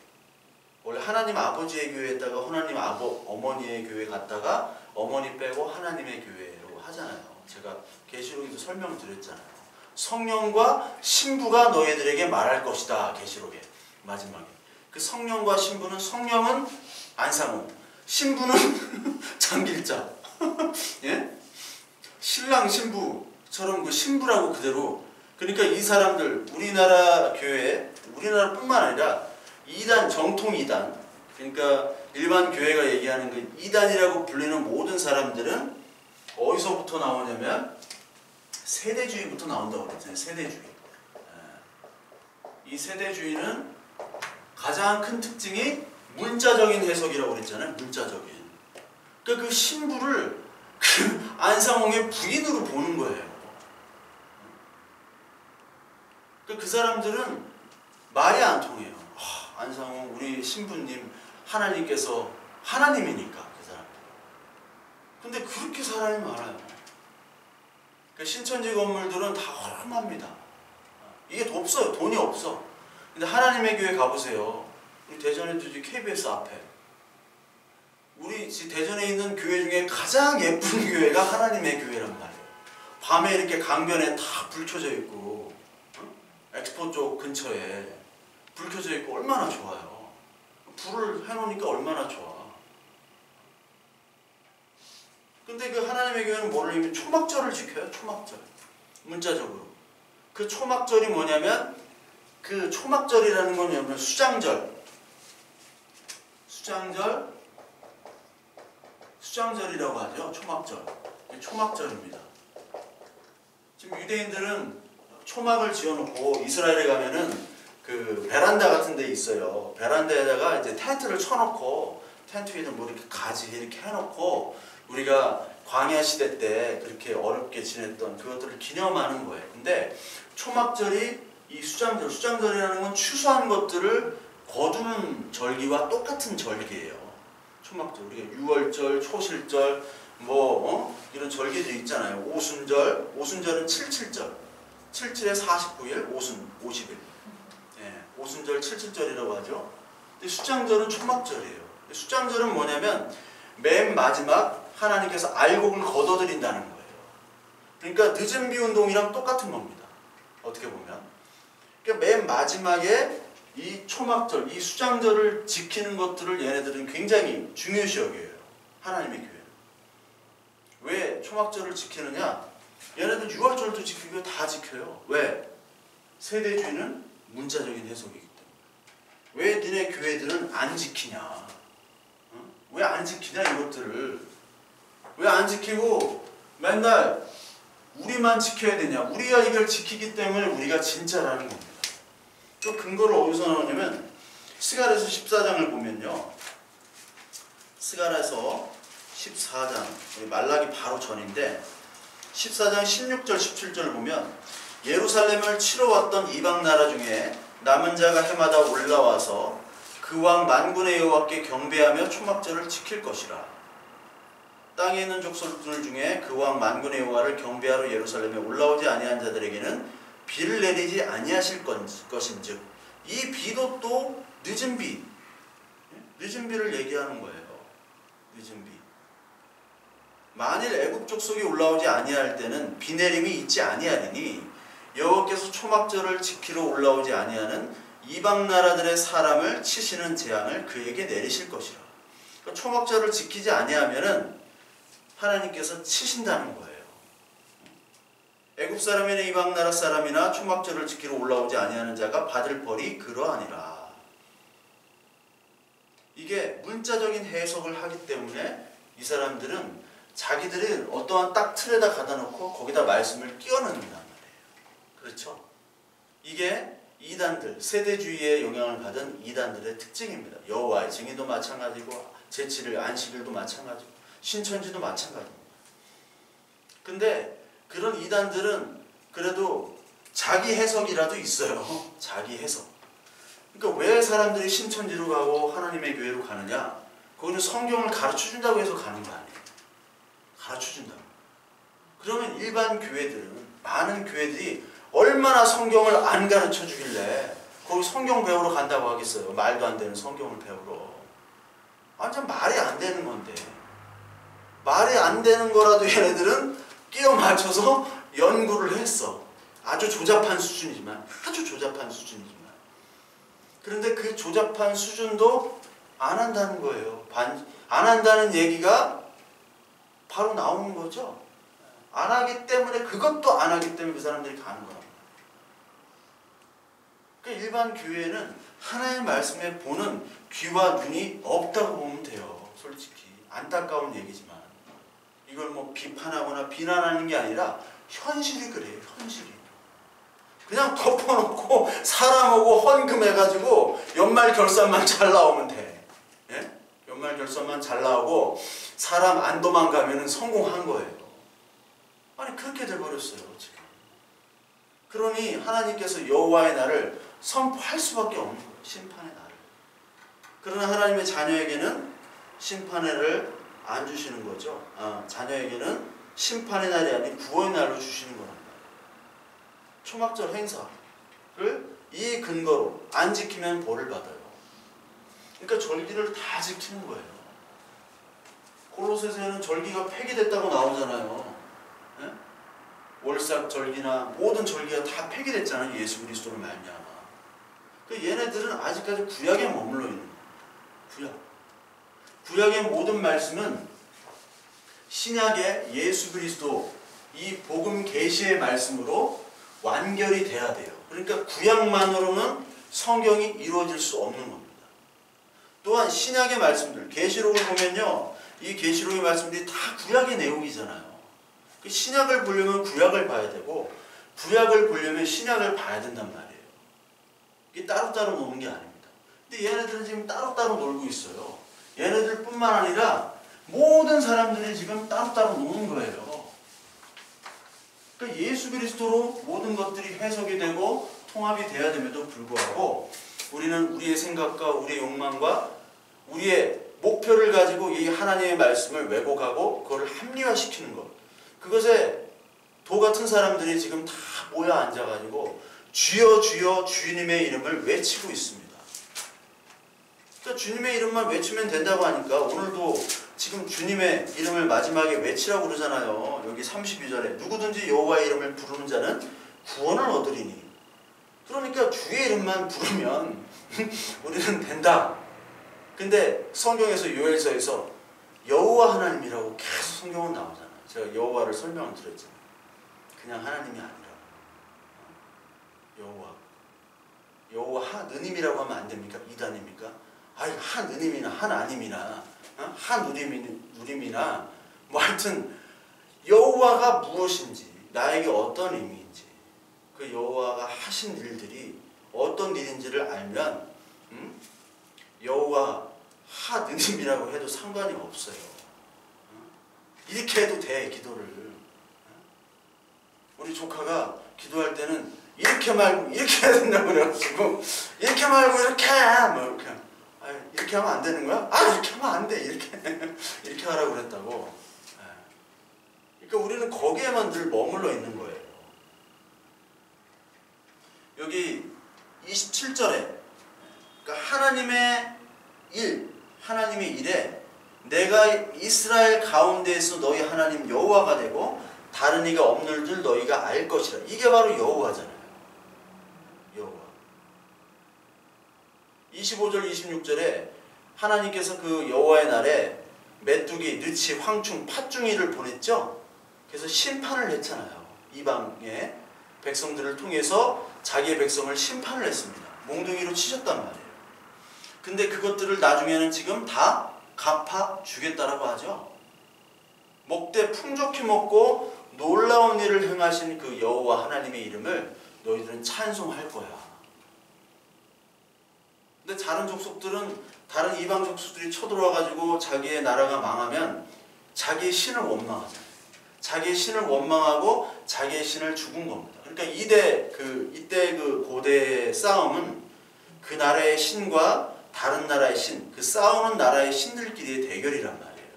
원래 하나님 아버지의 교회에다가 하나님 어머니의 교회 갔다가 어머니 빼고 하나님의 교회로 하잖아요. 제가 계시록에서 설명드렸잖아요. 성령과 신부가 너희들에게 말할 것이다. 계시록에 마지막에. 그 성령과 신부는, 성령은 안상호, 신부는 장길자. 예? 신랑 신부처럼 그 신부라고 그대로. 그러니까 이 사람들, 우리나라 교회, 우리나라뿐만 아니라 이단, 정통 이단, 그러니까 일반 교회가 얘기하는 그 이단이라고 불리는 모든 사람들은 어디서부터 나오냐면 세대주의부터 나온다고 그랬잖아요. 세대주의. 이 세대주의는 가장 큰 특징이 문자적인 해석이라고 그랬잖아요. 문자적인. 그러니까 그 신부를 그 안상홍의 부인으로 보는 거예요. 그 사람들은 말이 안 통해요. 안상홍 우리 신부님 하나님께서 하나님이니까 그 사람. 근데 그렇게 사람이 많아요. 그 신천지 건물들은 다 험합니다. 이게 없어요. 돈이 없어. 근데 하나님의 교회 가보세요. 우리 대전에도 KBS 앞에 우리 대전에 있는 교회 중에 가장 예쁜 교회가 하나님의 교회란 말이에요. 밤에 이렇게 강변에 다 불 켜져 있고, 엑스포 쪽 근처에 불 켜져 있고 얼마나 좋아요. 불을 해놓으니까 얼마나 좋아. 근데 그 하나님의 교회는 뭐를 초막절을 지켜요. 초막절. 문자적으로. 그 초막절이 뭐냐면, 그 초막절이라는 건 뭐냐면 수장절이라고 하죠. 초막절. 초막절입니다. 지금 유대인들은 초막을 지어놓고 이스라엘에 가면은 그 베란다 같은 데 있어요. 베란다에다가 이제 텐트를 쳐놓고 텐트 위에는 뭐 이렇게 가지 이렇게 해놓고 우리가 광야 시대 때 그렇게 어렵게 지냈던 그것들을 기념하는 거예요. 근데 초막절이 이 수장절이라는 건 추수한 것들을 거두는 절기와 똑같은 절기예요. 초막절. 우리가 유월절, 초실절, 이런 절기들이 있잖아요. 오순절은 77절. 77에 49일, 오순 50일. 예, 오순절 77절이라고 하죠. 근데 수장절은 초막절이에요. 수장절은 뭐냐면 맨 마지막 하나님께서 알곡을 걷어들인다는 거예요. 그러니까 늦은 비 운동이랑 똑같은 겁니다. 어떻게 보면. 그러니까 맨 마지막에 이 초막절, 이 수장절을 지키는 것들을 얘네들은 굉장히 중요시 여겨요. 하나님의 교회는. 왜 초막절을 지키느냐? 얘네들 6월절도 지키고 다 지켜요. 왜? 세대주의는 문자적인 해석이기 때문에. 왜 니네 교회들은 안 지키냐? 왜 안 지키냐 이것들을. 왜 안 지키고 맨날 우리만 지켜야 되냐? 우리가 이걸 지키기 때문에 우리가 진짜라는 겁니다. 그 근거를 어디서 나오냐면 스가랴서 14장을 보면요. 스가랴서 14장, 우리 말라기 바로 전인데 14장 16절 17절을 보면 예루살렘을 치러 왔던 이방 나라 중에 남은 자가 해마다 올라와서 그 왕 만군의 여호와께 경배하며 초막절을 지킬 것이라. 땅에 있는 족속들 중에 그 왕 만군의 여호와를 경배하러 예루살렘에 올라오지 아니한 자들에게는 비를 내리지 아니하실 것인즉, 이 비도 또 늦은 비를 얘기하는 거예요. 늦은 비. 만일 애굽 족속이 올라오지 아니할 때는 비 내림이 있지 아니하리니 여호와께서 초막절을 지키러 올라오지 아니하는 이방 나라들의 사람을 치시는 재앙을 그에게 내리실 것이라. 그러니까 초막절을 지키지 아니하면은 하나님께서 치신다는 거예요. 애굽 사람이나 이방 나라 사람이나 초막절을 지키러 올라오지 아니하는 자가 받을 벌이 그러하니라. 이게 문자적인 해석을 하기 때문에 이 사람들은 자기들은 어떠한 딱 틀에다 갖다 놓고 거기다 말씀을 끼워 넣는단 말이에요. 그렇죠? 이게 이단들, 세대주의의 영향을 받은 이단들의 특징입니다. 여호와의 증인도 마찬가지고 제7일 안식일도 마찬가지고 신천지도 마찬가지입니다. 근데 그런 이단들은 그래도 자기 해석이라도 있어요. 자기 해석. 그러니까 왜 사람들이 신천지로 가고 하나님의 교회로 가느냐? 거기는 성경을 가르쳐준다고 해서 가는 거 아니에요. 가르쳐준다고. 그러면 일반 교회들은, 많은 교회들이 얼마나 성경을 안 가르쳐 주길래 거기 성경 배우러 간다고 하겠어요. 말도 안 되는 성경을 배우러. 완전 말이 안 되는 건데. 말이 안 되는 거라도 얘네들은 끼워 맞춰서 연구를 했어. 아주 조잡한 수준이지만, 아주 조잡한 수준이지만. 그런데 그 조잡한 수준도 안 한다는 거예요. 안 한다는 얘기가 바로 나오는 거죠. 안 하기 때문에, 그것도 안 하기 때문에 그 사람들이 가는 거랍니다. 그러니까 일반 교회는 하나의 말씀에 보는 귀와 눈이 없다고 보면 돼요. 솔직히. 안타까운 얘기지만. 이걸 뭐 비판하거나 비난하는 게 아니라 현실이 그래요. 현실이. 그냥 덮어놓고 사람하고 헌금해가지고 연말 결산만 잘 나오면 돼. 예? 연말 결산만 잘 나오고 사람 안 도망가면 성공한 거예요. 아니 그렇게 돼버렸어요. 지금. 그러니 하나님께서 여호와의 날을 선포할 수밖에 없는 거예요. 심판의 날을. 그러나 하나님의 자녀에게는 심판의 날을 안 주시는 거죠. 자녀에게는 심판의 날이 아닌 구원의 날로 주시는 거란 말이에요. 초막절 행사를 이 근거로 안 지키면 벌을 받아요. 그러니까 절기를 다 지키는 거예요. 골로새서에는 절기가 폐기됐다고 나오잖아요. 예? 월삭 절기나 모든 절기가 다 폐기됐잖아요. 예수 그리스도로 말미암아. 그 얘네들은 아직까지 구약에 머물러 있는 거예요. 구약의 모든 말씀은 신약의 예수 그리스도 이 복음 계시의 말씀으로 완결이 돼야 돼요. 그러니까 구약만으로는 성경이 이루어질 수 없는 겁니다. 또한 신약의 말씀들, 계시록을 보면요, 이 계시록의 말씀들이 다 구약의 내용이잖아요. 그 신약을 보려면 구약을 봐야 되고 구약을 보려면 신약을 봐야 된단 말이에요. 이게 따로따로 노는 게 아닙니다. 근데 얘네들은 지금 따로따로 놀고 있어요. 얘네들 뿐만 아니라 모든 사람들이 지금 따로따로 노는 거예요. 그러니까 예수 그리스도로 모든 것들이 해석이 되고 통합이 돼야 됨에도 불구하고 우리는 우리의 생각과 우리의 욕망과 우리의 목표를 가지고 이 하나님의 말씀을 왜곡하고 그걸 합리화시키는 것. 그것에 도 같은 사람들이 지금 다 모여 앉아가지고 주여 주여 주님의 이름을 외치고 있습니다. 그러니까 주님의 이름만 외치면 된다고 하니까 오늘도 지금 주님의 이름을 마지막에 외치라고 그러잖아요. 여기 32절에 누구든지 여호와의 이름을 부르는 자는 구원을 얻으리니. 그러니까 주의 이름만 부르면 우리는 된다. 근데 성경에서 요엘서에서 여호와 하나님이라고 계속 성경은 나오잖아요. 제가 여호와를 설명을 드렸잖아요. 그냥 하나님이 아니라 여호와 하느님이라고 하면 안 됩니까? 이단입니까? 아니 하느님이나 하나님이나 하누림이나 뭐 하여튼 여호와가 무엇인지 나에게 어떤 의미인지 그 여호와가 하신 일들이 어떤 일인지를 알면 여호와 하느님이라고 해도 상관이 없어요. 이렇게 해도 돼 기도를. 우리 조카가 기도할 때는 이렇게 말고 이렇게 해야 된다고 그래가지고 이렇게 말고 이렇게 뭐 이렇게 이렇게 하면 안 되는 거야? 이렇게 하면 안 돼. 이렇게 하라고 그랬다고. 그러니까 우리는 거기에만 늘 머물러 있는 거예요. 여기 27절에 그러니까 하나님의 일에 내가 이스라엘 가운데에서 너희 하나님 여호와가 되고 다른 이가 없는 줄 너희가 알 것이라. 이게 바로 여호와잖아요. 여호와. 25절 26절에 하나님께서 그 여호와의 날에 메뚜기, 느치, 황충, 팥중이를 보냈죠. 그래서 심판을 했잖아요. 이방의 백성들을 통해서 자기의 백성을 심판을 했습니다. 몽둥이로 치셨단 말이에요. 근데 그것들을 나중에는 지금 다 갚아주겠다라고 하죠. 먹되 풍족히 먹고 놀라운 일을 행하신 그 여호와 하나님의 이름을 너희들은 찬송할 거야. 근데 다른 족속들은 다른 이방 족속들이 쳐들어와가지고 자기의 나라가 망하면 자기의 신을 원망하잖아요. 자기의 신을 원망하고 자기의 신을 죽은 겁니다. 그러니까 이때 그 고대의 싸움은 그 나라의 신과 다른 나라의 신, 그 싸우는 나라의 신들끼리의 대결이란 말이에요.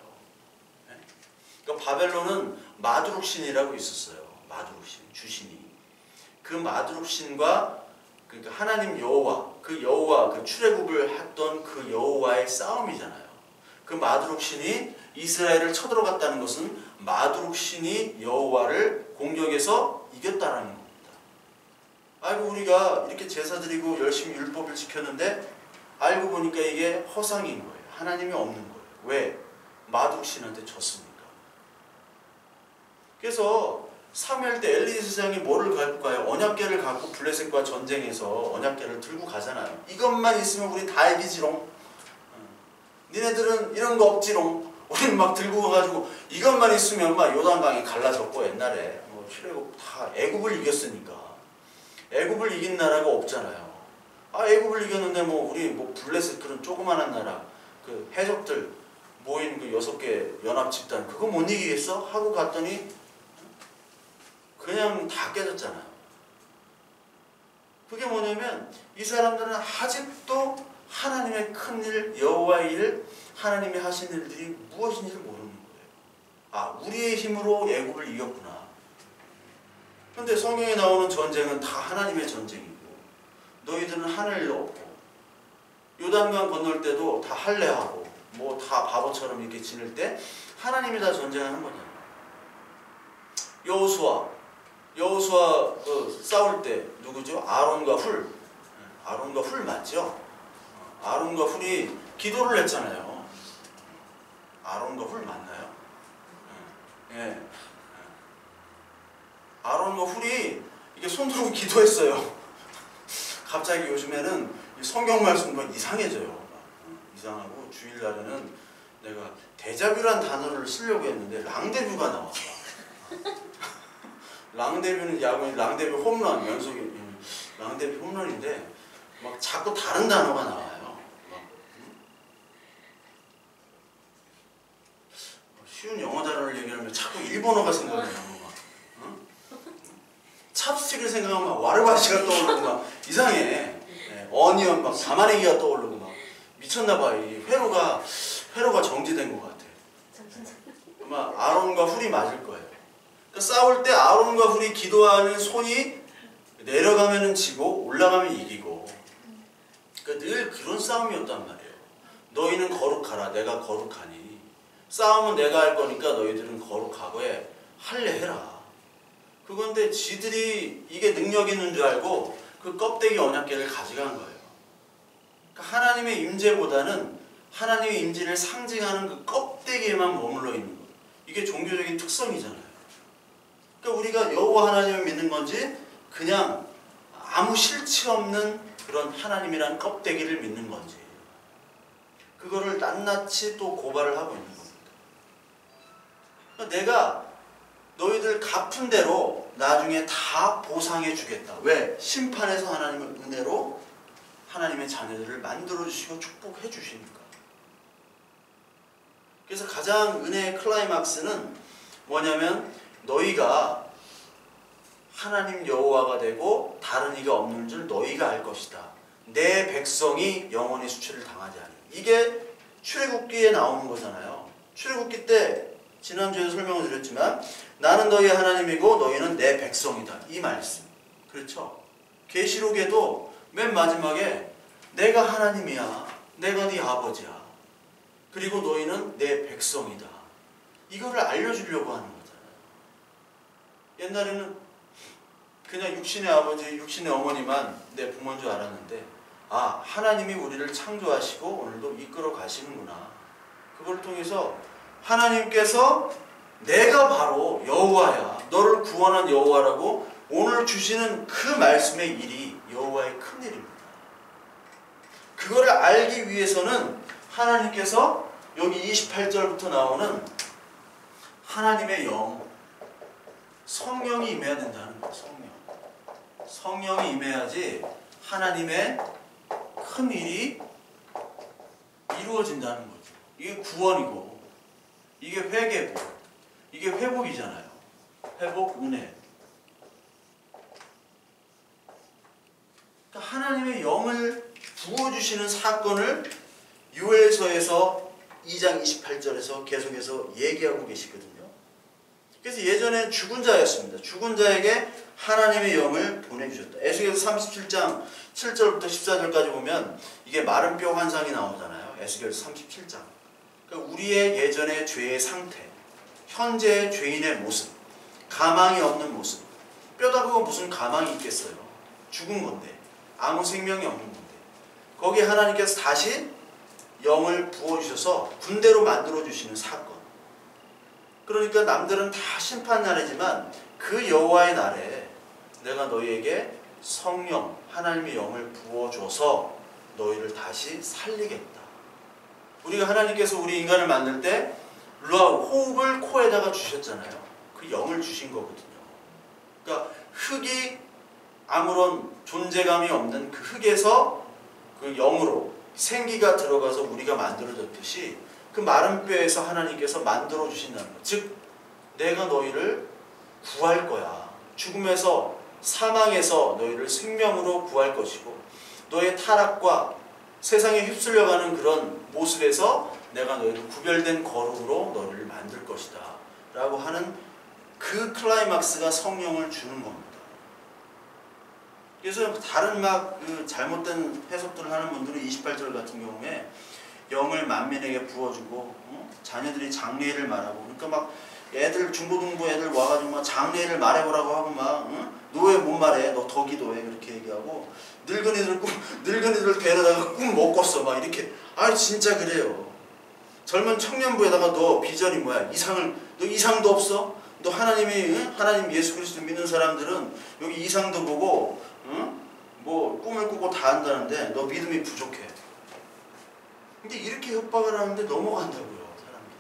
그러니까 바벨론은 마두룩 신이라고 있었어요. 마두룩 신, 주신이. 그 마두룩 신과 그러니까 하나님 여호와, 그 여호와, 그 출애굽을 했던 그 여호와의 싸움이잖아요. 그 마두룩 신이 이스라엘을 쳐들어갔다는 것은 마두룩 신이 여호와를 공격해서 이겼다라는 겁니다. 아이고 우리가 이렇게 제사 드리고 열심히 율법을 지켰는데 알고 보니까 이게 허상인 거예요. 하나님이 없는 거예요. 왜? 마두룩 신한테 졌으니까. 그래서 사무엘 때 엘리 제사장이 뭐를 갖고 가요? 언약궤를 갖고 블레셋과 전쟁해서 언약궤를 들고 가잖아요. 이것만 있으면 우리 다 이기지롱. 니네들은 이런 거 없지롱. 우리는 막 들고 가가지고 이것만 있으면 막 요단강이 갈라졌고 옛날에 뭐 출애굽 다 애굽을 이겼으니까. 애굽을 이긴 나라가 없잖아요. 아 애굽을 이겼는데 뭐 우리 뭐 블레셋 그런 조그만한 나라 그 해적들 모인 그 6개 연합 집단 그거 못 이기겠어? 하고 갔더니 그냥 다 깨졌잖아요. 그게 뭐냐면 이 사람들은 아직도 하나님의 큰일, 여호와의 일, 하나님이 하신 일들이 무엇인지를 모르는 거예요. 아, 우리의 힘으로 애굽을 이겼구나. 그런데 성경에 나오는 전쟁은 다 하나님의 전쟁이고 너희들은 하늘 일 없고 요단강 건널 때도 다 할례하고 뭐 다 바보처럼 이렇게 지낼 때 하나님이 다 전쟁하는 거잖아요. 여호수아 싸울 때 누구죠? 아론과 훌 맞죠? 아론과 훌이 기도를 했잖아요. 아론과 훌 맞나요? 예. 아론과 훌이 이게 손 들고 기도했어요. 갑자기 요즘에는 성경 말씀도 이상해져요. 이상하고 주일날에는 내가 데자뷰란 단어를 쓰려고 했는데 랑데뷰가 나와. 랑데뷰는 야구인 랑데뷰 홈런 연속이 랑데뷰 홈런인데 막 자꾸 다른 단어가 나와요. 쉬운 영어 단어를 얘기하면 자꾸 일본어가 생각나요. 찹스틱을 생각하면 막 와르바시가 떠오르고 막 이상해. 네, 어니언 막 가마내기가 떠오르고 막 미쳤나봐. 이 회로가 정지된 것 같아. 아마 아론과 훌이 맞을 거예요. 그러니까 싸울 때 아론과 훌이 기도하는 손이 내려가면은 지고 올라가면 이기고. 그러니까 늘 그런 싸움이었단 말이에요. 너희는 거룩하라. 내가 거룩하니. 싸움은 내가 할 거니까 너희들은 거룩하고 해. 할례해라. 그건데 지들이 이게 능력 있는 줄 알고 그 껍데기 언약궤를 가져간 거예요. 그러니까 하나님의 임재보다는 하나님의 임재를 상징하는 그 껍데기에만 머물러 있는 거예요. 이게 종교적인 특성이잖아요. 그러니까 우리가 여호와 하나님을 믿는 건지 그냥 아무 실체 없는 그런 하나님이란 껍데기를 믿는 건지 그거를 낱낱이 또 고발을 하고 있는 겁니다. 그러니까 내가 너희들 갚은 대로 나중에 다 보상해 주겠다. 왜? 심판에서 하나님의 은혜로 하나님의 자녀들을 만들어 주시고 축복해 주시니까. 그래서 가장 은혜의 클라이막스는 뭐냐면 너희가 하나님 여호와가 되고 다른 이가 없는 줄 너희가 알 것이다. 내 백성이 영원히 수치를 당하지 않으리. 이게 출애굽기에 나오는 거잖아요. 출애굽기 때 지난주에 설명을 드렸지만 나는 너희 하나님이고 너희는 내 백성이다. 이 말씀. 그렇죠? 계시록에도 맨 마지막에 내가 하나님이야. 내가 네 아버지야. 그리고 너희는 내 백성이다. 이거를 알려주려고 하는 거잖아요. 옛날에는 그냥 육신의 아버지, 육신의 어머니만 내 부모인 줄 알았는데 아, 하나님이 우리를 창조하시고 오늘도 이끌어 가시는구나. 그걸 통해서 하나님께서 내가 바로 여호와야. 너를 구원한 여호와라고 오늘 주시는 그 말씀의 일이 여호와의 큰 일입니다. 그거를 알기 위해서는 하나님께서 여기 28절부터 나오는 하나님의 영, 성령이 임해야 된다는 거예요. 성령이 임해야지 하나님의 큰 일이 이루어진다는 거죠. 이게 구원이고 이게 회개고 이게 회복이잖아요. 회복, 은혜. 그러니까 하나님의 영을 부어주시는 사건을 요엘서에서 2장 28절에서 계속해서 얘기하고 계시거든요. 그래서 예전엔 죽은 자였습니다. 죽은 자에게 하나님의 영을 보내주셨다. 에스겔서 37장 7절부터 14절까지 보면 이게 마른 뼈 환상이 나오잖아요. 에스겔서 37장. 그러니까 우리의 예전의 죄의 상태, 현재의 죄인의 모습, 가망이 없는 모습. 뼈다 그거 무슨 가망이 있겠어요. 죽은 건데. 아무 생명이 없는 건데. 거기에 하나님께서 다시 영을 부어주셔서 군대로 만들어주시는 사건. 그러니까 남들은 다 심판날이지만 그 여호와의 날에 내가 너희에게 성령, 하나님의 영을 부어줘서 너희를 다시 살리겠다. 우리가 하나님께서 우리 인간을 만들 때 호흡을 코에다가 주셨잖아요. 그 영을 주신 거거든요. 그러니까 흙이 아무런 존재감이 없는 그 흙에서 그 영으로 생기가 들어가서 우리가 만들어졌듯이 그 마른 뼈에서 하나님께서 만들어 주신다는 것. 즉 내가 너희를 구할 거야. 죽음에서 사망에서 너희를 생명으로 구할 것이고 너의 타락과 세상에 휩쓸려가는 그런 모습에서 내가 너희를 구별된 거룩으로 너희를 만들 것이다 라고 하는 그 클라이막스가 성령을 주는 겁니다. 그래서 다른 그 잘못된 해석들을 하는 분들은 28절 같은 경우에 영을 만민에게 부어주고 자녀들이 장래를 말하고 그러니까 막 애들 중고등부 애들 와가지고 막 장래를 말해보라고 하고 막 너 왜 못 말해? 너 더 기도해 그렇게 얘기하고 늙은이들 데려다가 꿈 못 꿨어 막 이렇게. 아니 진짜 그래요. 젊은 청년부에다가 너 비전이 뭐야? 너 이상도 없어? 너 하나님 예수 그리스도 믿는 사람들은 여기 이상도 보고 뭐 꿈을 꾸고 다 한다는데 너 믿음이 부족해. 근데 이렇게 협박을 하는데 넘어간다고요, 사람들이.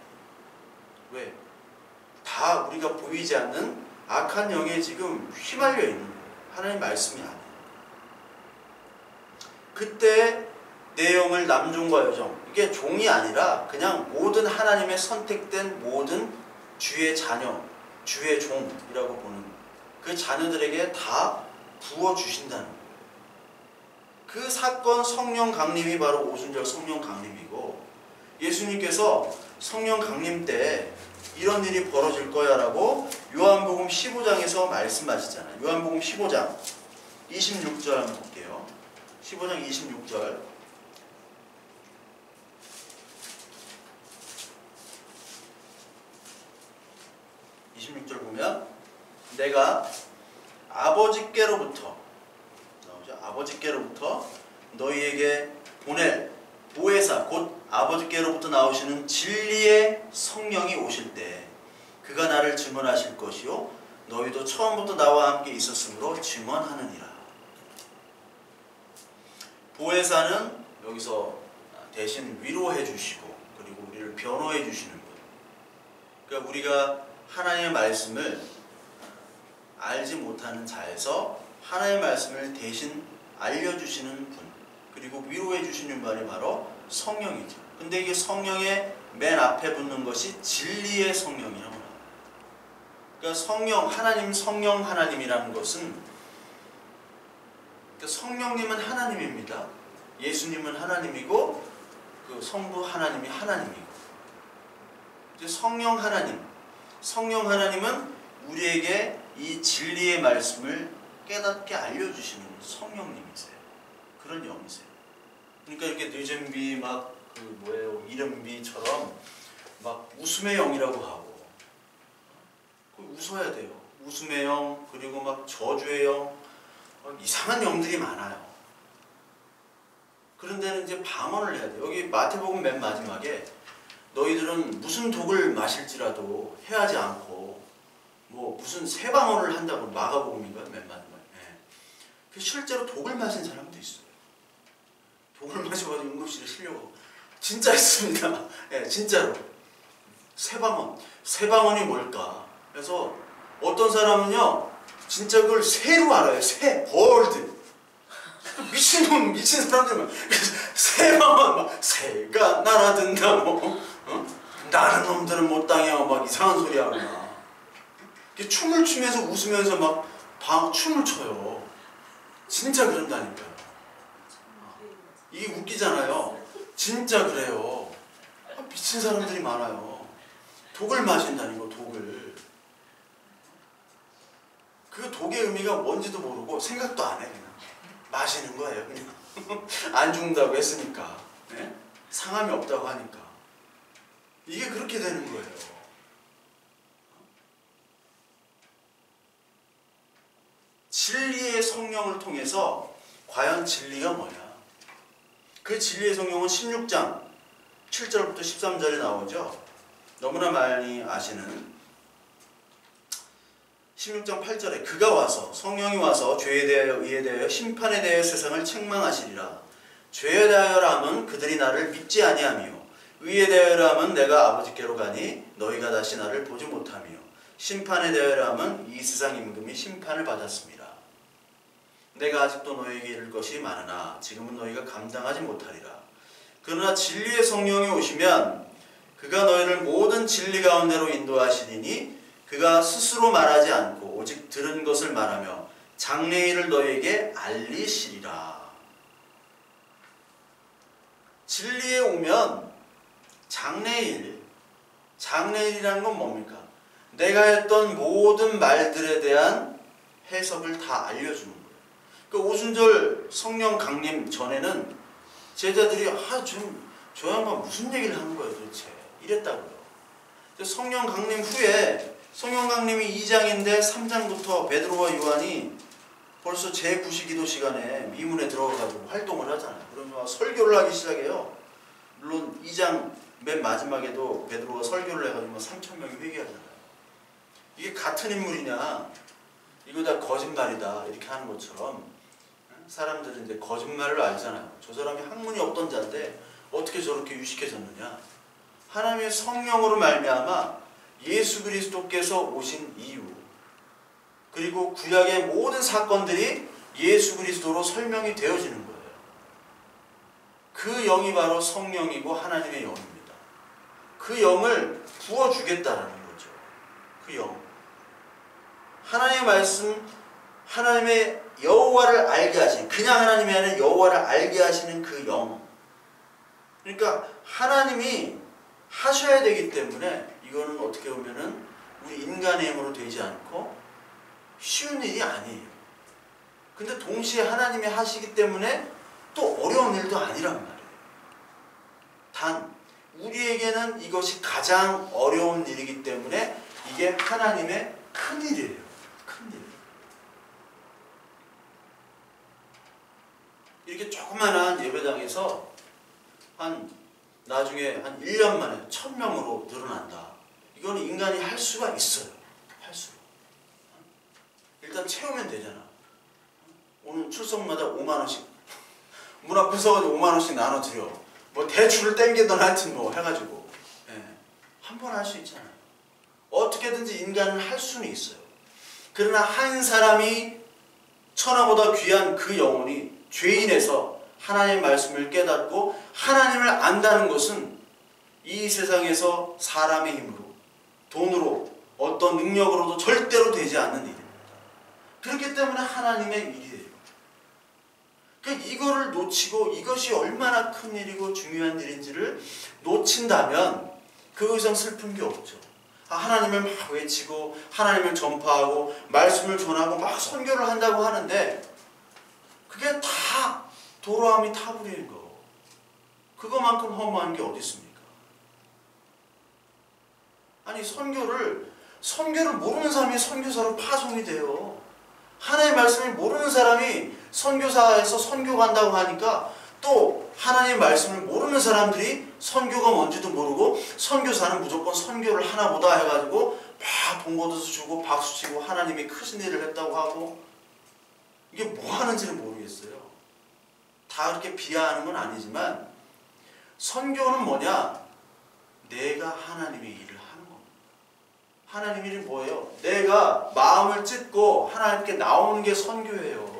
왜? 다 우리가 보이지 않는 악한 영에 지금 휘말려 있는 거예요. 하나님 말씀이 아니에요. 그때 내 영을 남종과 여종, 이게 종이 아니라 그냥 모든 하나님의 선택된 모든 주의 자녀, 주의 종이라고 보는 그 자녀들에게 다 부어주신다는 거예요. 그 사건 성령 강림이 바로 오순절 성령 강림이고 예수님께서 성령 강림 때 이런 일이 벌어질 거야 라고 요한복음 15장에서 말씀하시잖아요. 요한복음 15장 26절 한번 볼게요. 15장 26절. 보면 내가 아버지께로부터 너희에게 보낼 보혜사 곧 아버지께로부터 나오시는 진리의 성령이 오실 때 그가 나를 증언하실 것이요 너희도 처음부터 나와 함께 있었으므로 증언하느니라. 보혜사는 여기서 대신 위로해 주시고 그리고 우리를 변호해 주시는 분. 그러니까 우리가 하나님의 말씀을 알지 못하는 자에서 하나님의 말씀을 대신 알려주시는 분, 그리고 위로해 주시는 분이 바로 성령이죠. 근데 이게 성령의 맨 앞에 붙는 것이 진리의 성령이라고 합니다. 그러니까 성령 하나님이라는 것은 그러니까 성령님은 하나님입니다. 예수님은 하나님이고 그 성부 하나님이 하나님이고 이제 성령 하나님은 우리에게 이 진리의 말씀을 깨닫게 알려주시는 성령님이세요. 그런 영이세요. 그러니까 이렇게 뇌전비 이른비처럼 막 웃음의 영이라고 하고 웃어야 돼요. 웃음의 영 그리고 막 저주의 영 이상한 영들이 많아요. 그런 데는 이제 방언을 해야 돼요. 여기 마태복음 맨 마지막에 너희들은 무슨 독을 마실지라도 해하지 않고 뭐 무슨 새 방언을 한다고 마가복음인가 맨 마지막에. 그 실제로 독을 마신 사람도 있어요. 독을 마셔가지고 응급실에 실려가고 진짜 있습니다. 진짜로. 새 방언이 뭘까? 그래서 어떤 사람은요 진짜 그걸 새로 알아요. 버드. 미친 사람들만 새 방언 막 새가 날아든다 다른 놈들은 못 당해요 막 이상한 소리 하고 막 춤을 추면서 웃으면서 막 춤을 춰요. 진짜 그런다니까요. 이게 웃기잖아요. 진짜 그래요. 미친 사람들이 많아요. 독을 마신다는 거, 독을. 그 독의 의미가 뭔지도 모르고 생각도 안 해. 그냥 마시는 거예요. 그냥 안 죽는다고 했으니까. 네? 상함이 없다고 하니까. 이게 그렇게 되는 거예요. 진리의 성령을 통해서 과연 진리가 뭐냐? 그 진리의 성령은 16장 7절부터 13절에 나오죠. 너무나 많이 아시는 16장 8절에 그가 와서 성령이 와서 죄에 대하여 의에 대하여 심판에 대하여 세상을 책망하시리라. 죄에 대하여라 함은 그들이 나를 믿지 아니하며 의에 대하여라 함은 내가 아버지께로 가니 너희가 다시 나를 보지 못하며 심판에 대하여라 함은 이 세상 임금이 심판을 받았습니다. 내가 아직도 너희에게 이를 것이 많으나 지금은 너희가 감당하지 못하리라. 그러나 진리의 성령이 오시면 그가 너희를 모든 진리 가운데로 인도하시리니 그가 스스로 말하지 않고 오직 들은 것을 말하며 장래일을 너희에게 알리시리라. 진리에 오면 장래일이라는 건 뭡니까? 내가 했던 모든 말들에 대한 해석을 다 알려주는 거예요. 그 오순절 성령 강림 전에는 제자들이 저 양반 무슨 얘기를 하는 거예요 도대체 이랬다고요. 성령 강림 후에 성령 강림이 2장인데 3장부터 베드로와 요한이 벌써 제9시기도 시간에 미문에 들어가가지고 활동을 하잖아요. 그러면 설교를 하기 시작해요. 물론 2장 맨 마지막에도 베드로가 설교를 해가지고 3,000명이 회개하잖아요. 이게 같은 인물이냐? 이거 다 거짓말이다 이렇게 하는 것처럼 사람들은 이제 거짓말을 알잖아요. 저 사람이 학문이 없던 자인데 어떻게 저렇게 유식해졌느냐? 하나님의 성령으로 말미암아 예수 그리스도께서 오신 이유 그리고 구약의 모든 사건들이 예수 그리스도로 설명이 되어지는 거예요. 그 영이 바로 성령이고 하나님의 영입니다. 그 영을 부어주겠다라는 거죠. 그 영. 하나님의 말씀, 하나님의 여호와를 알게 하시는, 그냥 하나님이 아니라 여호와를 알게 하시는 그 영. 그러니까 하나님이 하셔야 되기 때문에 이거는 어떻게 보면은 우리 인간의 힘으로 되지 않고 쉬운 일이 아니에요. 근데 동시에 하나님이 하시기 때문에 또 어려운 일도 아니란 말이에요. 단 우리에게는 이것이 가장 어려운 일이기 때문에 이게 하나님의 큰 일이에요. 큰 일. 이렇게 조그만한 예배당에서 나중에 한 1년 만에 1000명으로 늘어난다. 이거는 인간이 할 수가 있어요. 할 수. 일단 채우면 되잖아. 오늘 출석마다 5만원씩 문 앞에 서가지고 5만원씩 나눠드려. 뭐 대출을 땡기든 하여튼 뭐 해가지고 한 번 할 수 있잖아요. 어떻게든지 인간은 할 수는 있어요. 그러나 한 사람이 천하보다 귀한 그 영혼이 죄인에서 하나님의 말씀을 깨닫고 하나님을 안다는 것은 이 세상에서 사람의 힘으로 돈으로 어떤 능력으로도 절대로 되지 않는 일입니다. 그렇기 때문에 하나님의 일이에요. 그러니까 이거를 놓치고 이것이 얼마나 큰 일이고 중요한 일인지를 놓친다면 그 이상 슬픈 게 없죠. 하나님을 막 외치고 하나님을 전파하고 말씀을 전하고 막 선교를 한다고 하는데 그게 다 도로함이 타부리인 거. 그거만큼 허무한 게 어디 있습니까? 아니 선교를 모르는 사람이 선교사로 파송이 돼요. 하나님의 말씀을 모르는 사람이 선교사에서 선교 간다고 하니까 또 하나님의 말씀을 모르는 사람들이 선교가 뭔지도 모르고 선교사는 무조건 선교를 하나보다 해가지고 막 돈 걷어서 주고 박수치고 하나님이 크신 일을 했다고 하고 이게 뭐 하는지는 모르겠어요. 다 그렇게 비하하는 건 아니지만 선교는 뭐냐? 내가 하나님의 일을 하는 겁니다. 하나님의 일이 뭐예요? 내가 마음을 찢고 하나님께 나오는 게 선교예요.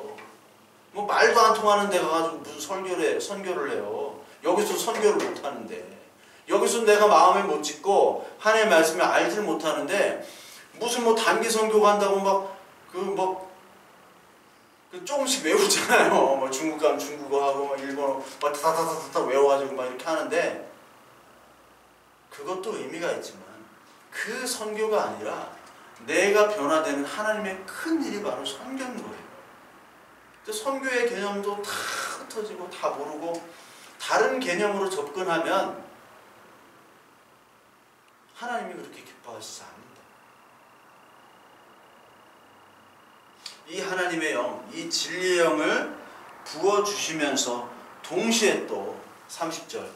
뭐 말도 안 통하는 데 가가지고 무슨 선교를 해요. 여기서 선교를 못 하는데 여기서 내가 마음을 못 찢고 하나님의 말씀을 알지를 못하는데 무슨 뭐 단기 선교 간다고 조금씩 외우잖아요. 뭐 중국 가면 중국어 하고 막 일본어 막 다다다다다 외워가지고 막 이렇게 하는데 그것도 의미가 있지만 그 선교가 아니라 내가 변화되는 하나님의 큰 일이 바로 선교인 거예요. 선교의 개념도 다 흩어지고 다 모르고 다른 개념으로 접근하면 하나님이 그렇게 기뻐하시지 않는다. 이 하나님의 영, 이 진리의 영을 부어주시면서 동시에 또 30절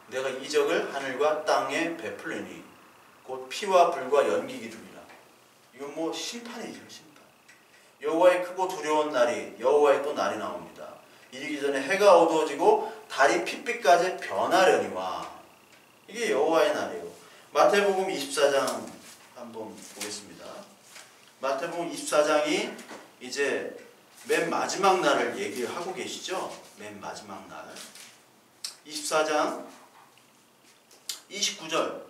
내가 이적을 하늘과 땅에 베풀리니 곧 피와 불과 연기 기름이라. 이건 뭐 심판이죠. 심판. 여호와의 크고 두려운 날이 여호와의 또 날이 나옵니다. 이르기 전에 해가 어두워지고 달이 핏빛까지 변하려니와. 이게 여호와의 날이에요. 마태복음 24장 한번 보겠습니다. 마태복음 24장이 이제 맨 마지막 날을 얘기하고 계시죠. 맨 마지막 날 24장 29절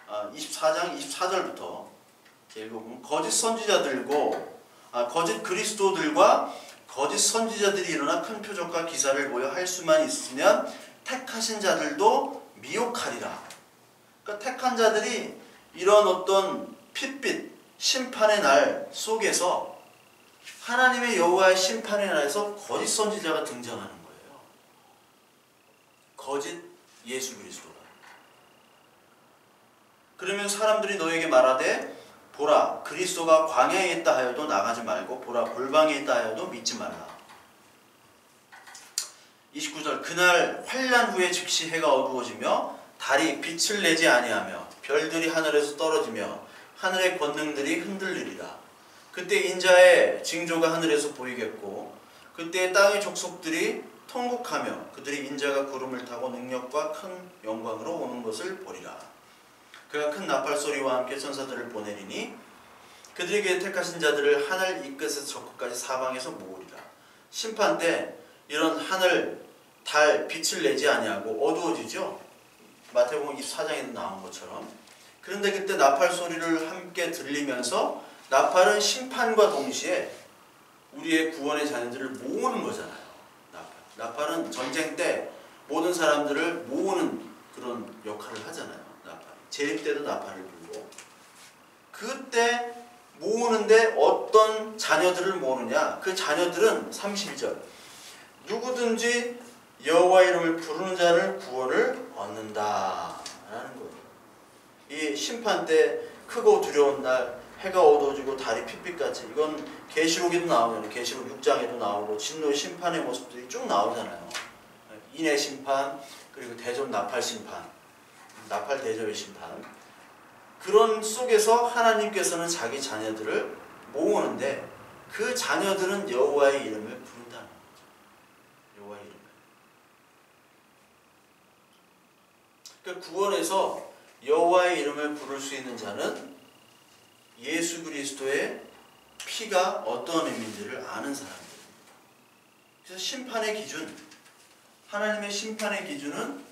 24장 24절부터 읽어보면 거짓 선지자들고 거짓 그리스도들과 거짓 선지자들이 일어나 큰 표적과 기사를 보여 할 수만 있으면 택하신 자들도 미혹하리라. 그러니까 택한 자들이 이런 어떤 핏빛 심판의 날 속에서 하나님의 여호와의 심판의 날에서 거짓 선지자가 등장하는 거예요. 거짓 예수 그리스도가. 그러면 사람들이 너에게 말하되 보라 그리스도가 광야에 있다 하여도 나가지 말고 보라 골방에 있다 하여도 믿지 말라. 29절 그날 환난 후에 즉시 해가 어두워지며 달이 빛을 내지 아니하며 별들이 하늘에서 떨어지며 하늘의 권능들이 흔들리리라. 그때 인자의 징조가 하늘에서 보이겠고 그때 땅의 족속들이 통곡하며 그들이 인자가 구름을 타고 능력과 큰 영광으로 오는 것을 보리라. 그가 큰 나팔 소리와 함께 천사들을 보내리니 그들에게 택하신 자들을 하늘 이 끝에서 저 끝까지 사방에서 모으리라. 심판 때 이런 하늘, 달, 빛을 내지 아니하고 어두워지죠. 마태복음 24장에도 나온 것처럼. 그런데 그때 나팔 소리를 함께 들리면서 나팔은 심판과 동시에 우리의 구원의 자녀들을 모으는 거잖아요. 나팔은 전쟁 때 모든 사람들을 모으는 그런 역할을 하잖아요. 재림 때도 나팔을 불고. 그때 모으는데 어떤 자녀들을 모으느냐. 그 자녀들은 32절 누구든지 여호와 이름을 부르는 자를 구원을 얻는다 라는 거예요. 이 심판 때 크고 두려운 날 해가 어두워지고 달이 핏빛같이 이건 계시록에도 나오잖아요. 계시록 6장에도 나오고 진노의 심판의 모습들이 쭉 나오잖아요. 인의 심판 그리고 대접 나팔 심판 나팔 대접의 심판. 그런 속에서 하나님께서는 자기 자녀들을 모으는데 그 자녀들은 여호와의 이름을 부른다는 거죠. 여호와의 이름을. 그러니까 구원에서 여호와의 이름을 부를 수 있는 자는 예수 그리스도의 피가 어떤 의미인지를 아는 사람들입니다. 그래서 심판의 기준, 하나님의 심판의 기준은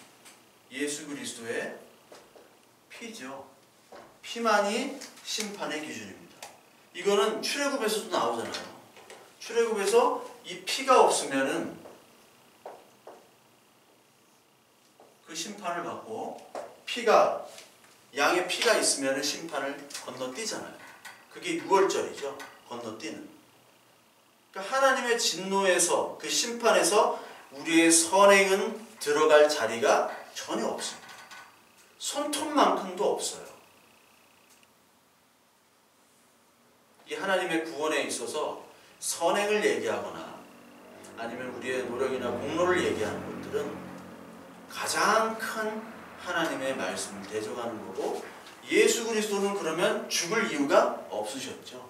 예수 그리스도의 피죠. 피만이 심판의 기준입니다. 이거는 출애굽에서도 나오잖아요. 출애굽에서 이 피가 없으면은 그 심판을 받고 피가 양의 피가 있으면은 심판을 건너뛰잖아요. 그게 6월절이죠. 건너뛰는. 그러니까 하나님의 진노에서 그 심판에서 우리의 선행은 들어갈 자리가 전혀 없습니다. 손톱만큼도 없어요. 이 하나님의 구원에 있어서 선행을 얘기하거나 아니면 우리의 노력이나 공로를 얘기하는 것들은 가장 큰 하나님의 말씀을 대적하는 거고 예수 그리스도는 그러면 죽을 이유가 없으셨죠.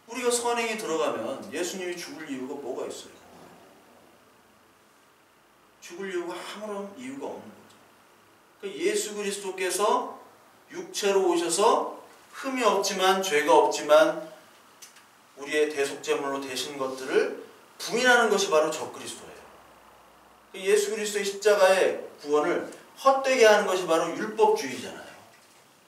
우리가 선행에 들어가면 예수님이 죽을 이유가 뭐가 있어요? 죽을 이유가 아무런 이유가 없는 거죠. 예수 그리스도께서 육체로 오셔서 흠이 없지만 죄가 없지만 우리의 대속제물로 되신 것들을 부인하는 것이 바로 적그리스도예요. 예수 그리스도의 십자가의 구원을 헛되게 하는 것이 바로 율법주의잖아요.